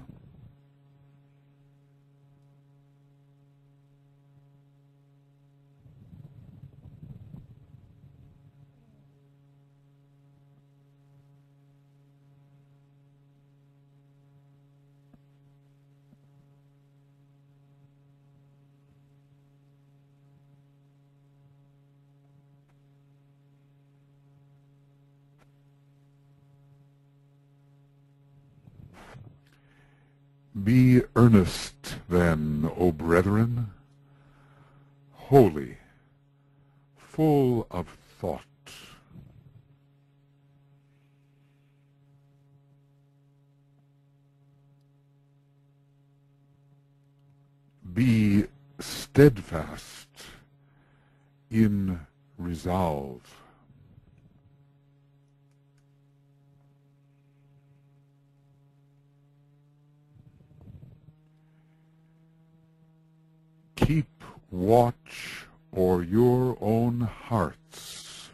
Be earnest then, O brethren, holy, full of thought. Be steadfast in resolve. Keep watch o'er your own hearts.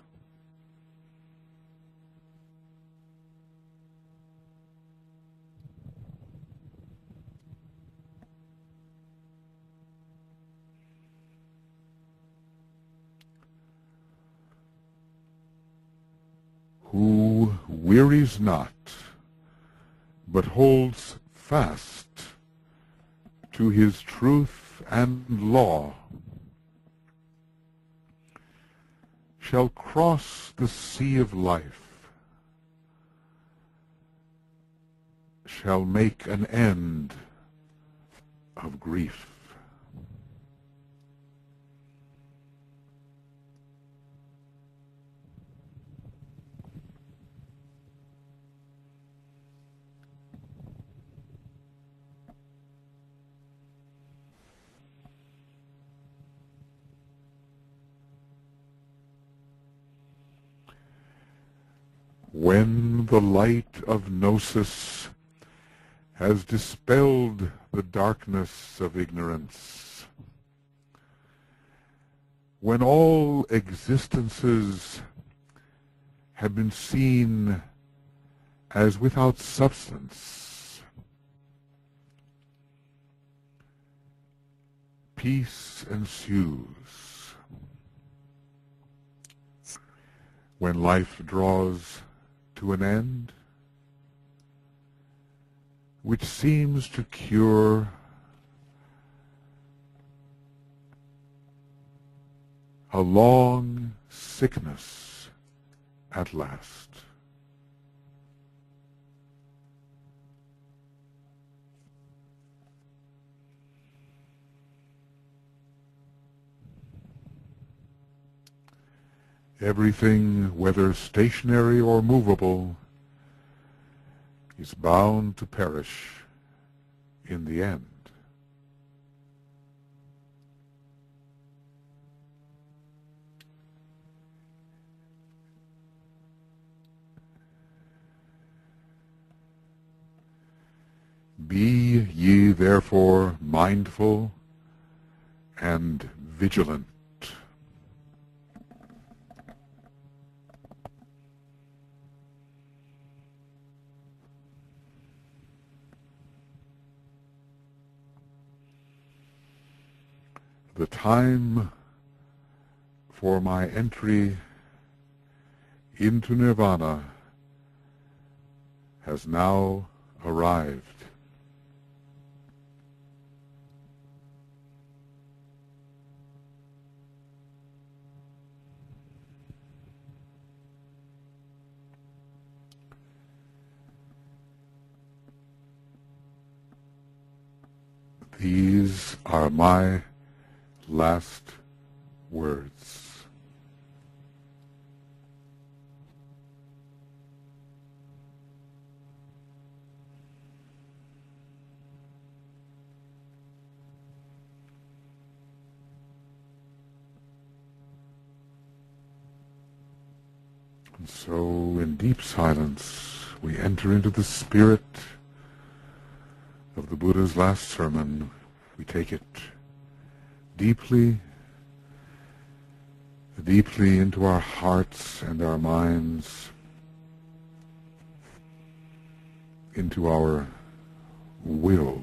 Who wearies not, but holds fast to his truth and law, shall cross the sea of life, shall make an end of grief. When the light of gnosis has dispelled the darkness of ignorance, when all existences have been seen as without substance, peace ensues. When life draws to an end, which seems to cure a long sickness at last. Everything, whether stationary or movable, is bound to perish in the end. Be ye therefore mindful and vigilant. the time for my entry into nirvana has now arrived. These are my last words. And so, in deep silence, we enter into the spirit of the Buddha's last sermon. We take it deeply, deeply into our hearts and our minds, into our will.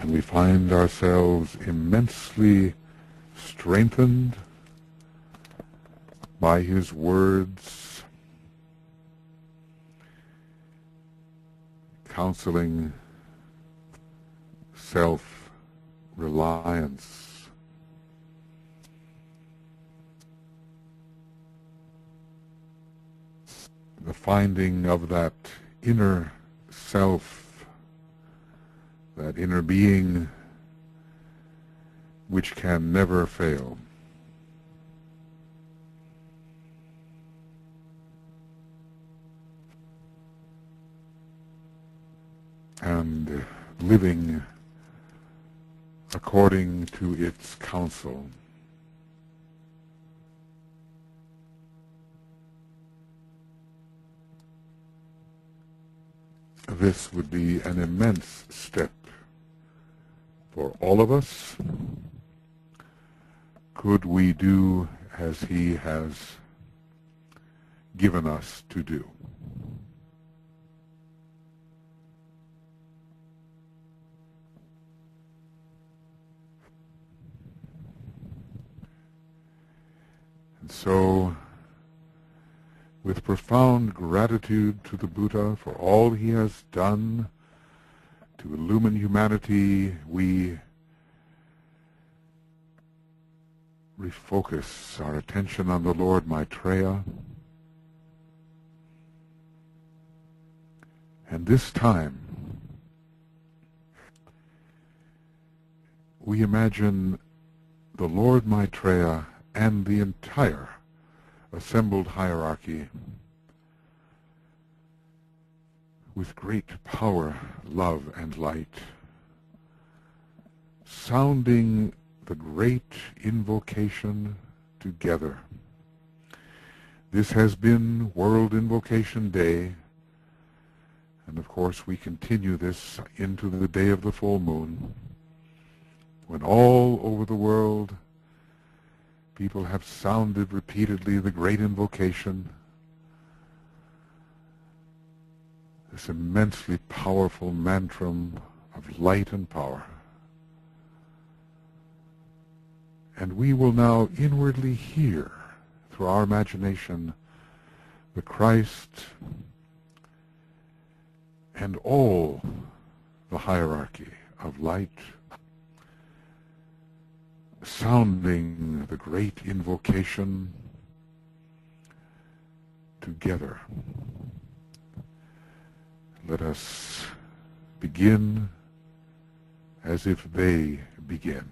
And we find ourselves immensely strengthened by his words, counseling self-reliance. The finding of that inner self, that inner being which can never fail. And living according to its counsel. This would be an immense step for all of us, could we do as he has given us to do. And so, with profound gratitude to the Buddha for all he has done to illumine humanity, we refocus our attention on the Lord Maitreya. And this time, we imagine the Lord Maitreya and the entire assembled hierarchy with great power, love, and light, sounding the great invocation together. This has been World Invocation Day, and of course we continue this into the day of the full moon, when all over the world people have sounded repeatedly the great invocation, this immensely powerful mantram of light and power. And we will now inwardly hear, through our imagination, the Christ and all the hierarchy of light sounding the great invocation together. Let us begin as if they begin.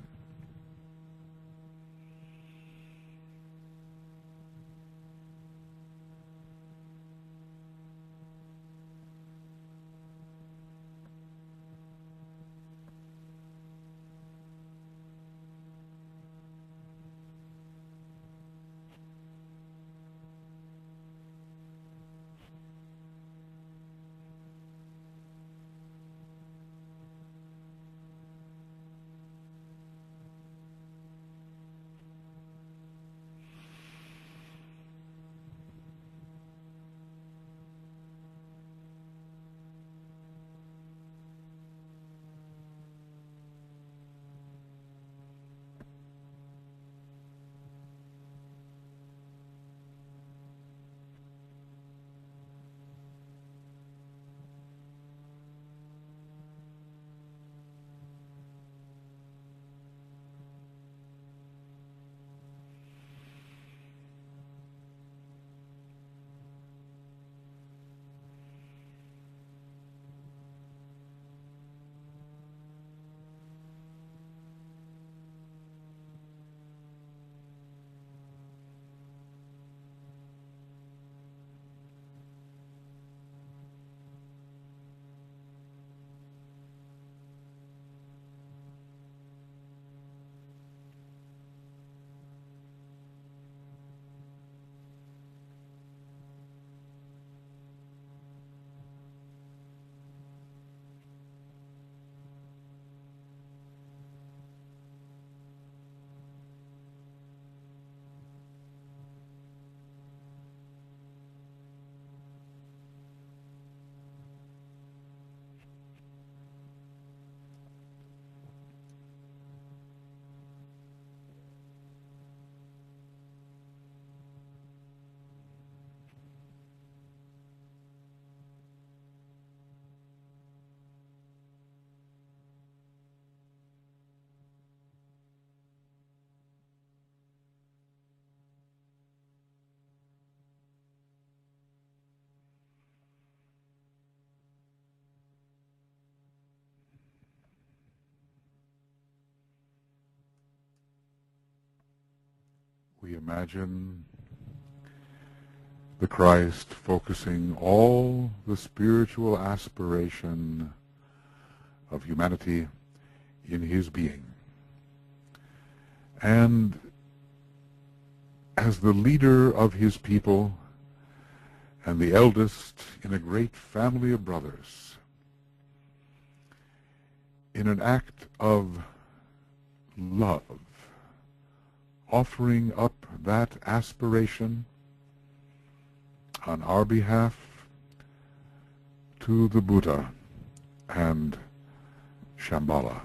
We imagine the Christ focusing all the spiritual aspiration of humanity in his being. And as the leader of his people and the eldest in a great family of brothers, in an act of love, offering up that aspiration on our behalf to the Buddha and Shambhala.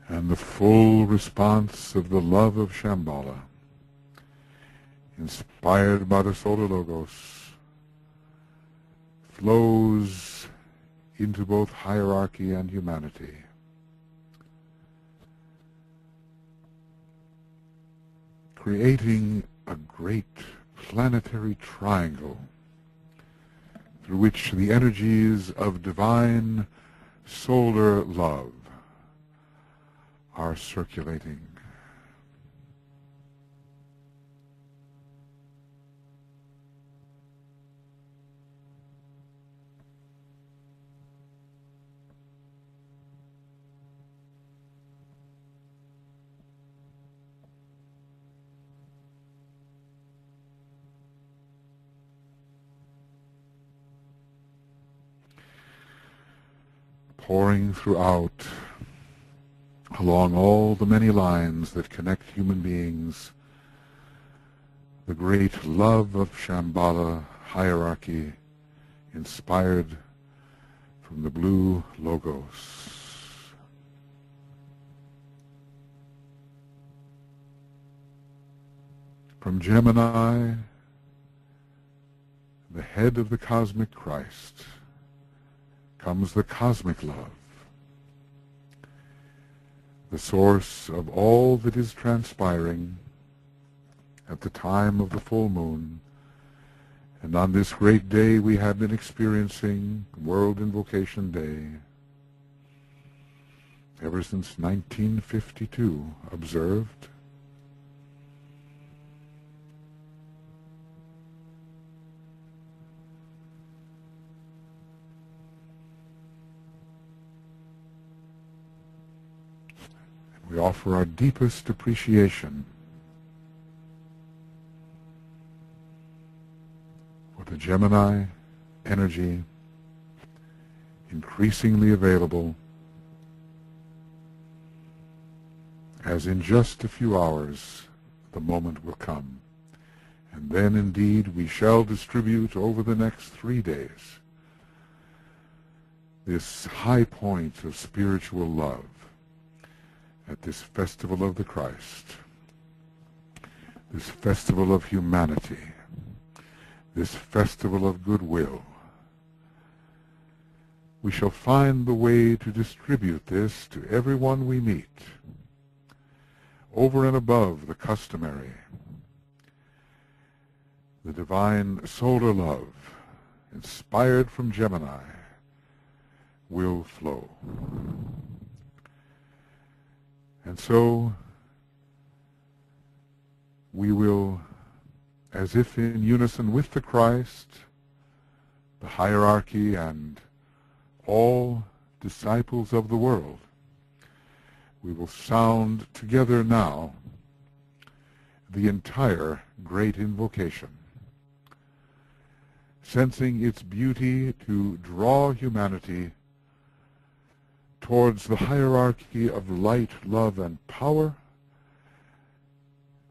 And the full response of the love of Shambhala, inspired by the Solar Logos, flows into both hierarchy and humanity. Creating a great planetary triangle through which the energies of divine solar love are circulating. pouring throughout, along all the many lines that connect human beings, the great love of Shambhala hierarchy inspired from the blue logos. From Gemini, the head of the cosmic Christ, comes the cosmic love, the source of all that is transpiring at the time of the full moon. And on this great day we have been experiencing World Invocation Day ever since 1952 observed. We offer our deepest appreciation for the Gemini energy increasingly available, as in just a few hours the moment will come. And then indeed we shall distribute over the next 3 days this high point of spiritual love at this festival of the Christ, this festival of humanity, this festival of goodwill. We shall find the way to distribute this to everyone we meet, over and above the customary. The divine solar love, inspired from Gemini, will flow. And so we will, as if in unison with the Christ, the hierarchy, and all disciples of the world, we will sound together now the entire great invocation, sensing its beauty to draw humanity towards the hierarchy of light, love, and power,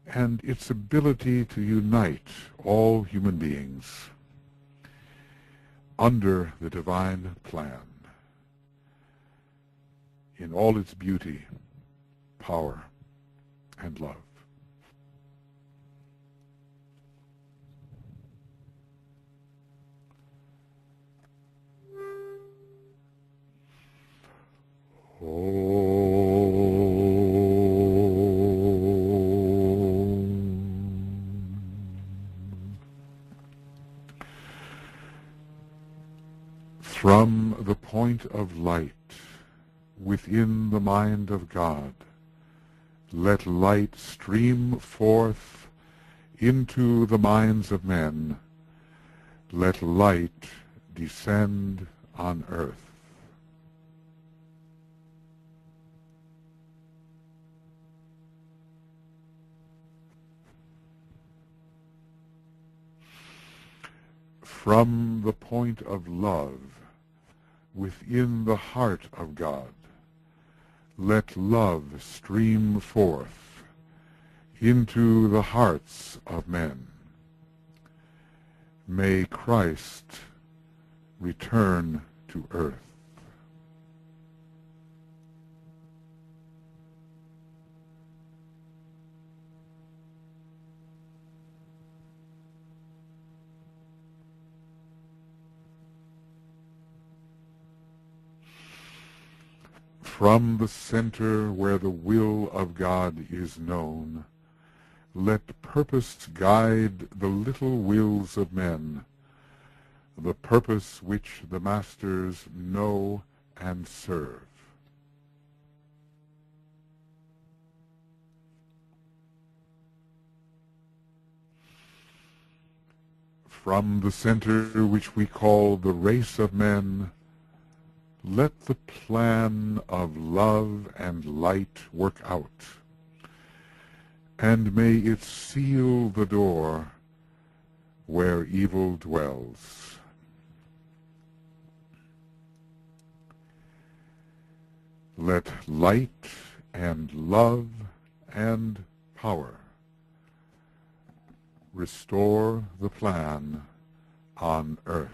and its ability to unite all human beings under the divine plan in all its beauty, power, and love. From the point of light within the mind of God, let light stream forth into the minds of men. Let light descend on earth. From the point of love within the heart of God, let love stream forth into the hearts of men. May Christ return to earth. From the center where the will of God is known, let purpose guide the little wills of men, the purpose which the masters know and serve. From the center which we call the race of men, let the plan of love and light work out, and may it seal the door where evil dwells. Let light and love and power restore the plan on earth.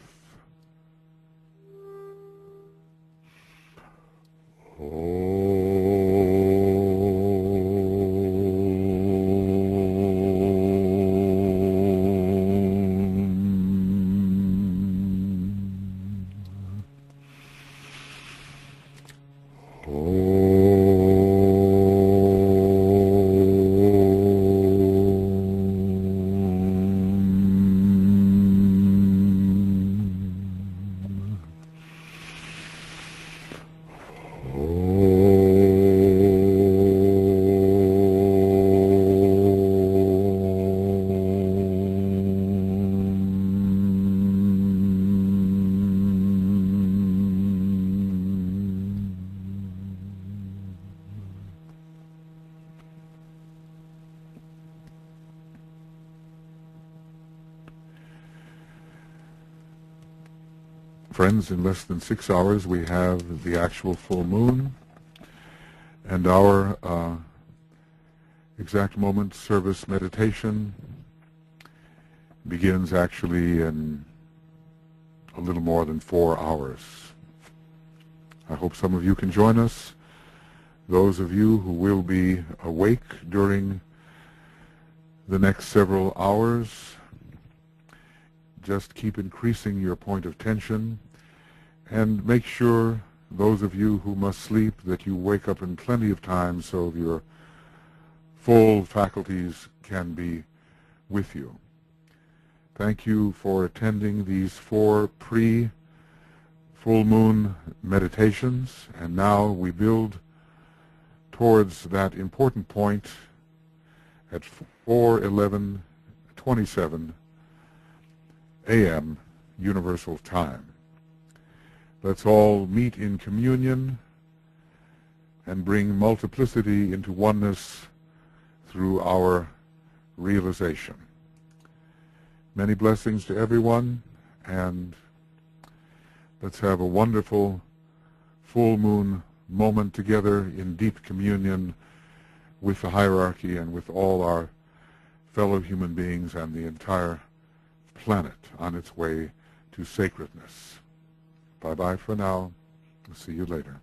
Friends, in less than 6 hours we have the actual full moon, and our exact moment service meditation begins actually in a little more than 4 hours. I hope some of you can join us. Those of you who will be awake during the next several hours, just keep increasing your point of tension, and make sure, those of you who must sleep, that you wake up in plenty of time so your full faculties can be with you. Thank you for attending these 4 pre-full moon meditations, and now we build towards that important point at 4:11:27 a.m. Universal Time. Let's all meet in communion and bring multiplicity into oneness through our realization. Many blessings to everyone, and let's have a wonderful full moon moment together in deep communion with the hierarchy and with all our fellow human beings and the entire planet on its way to sacredness. Bye-bye for now. I'll see you later.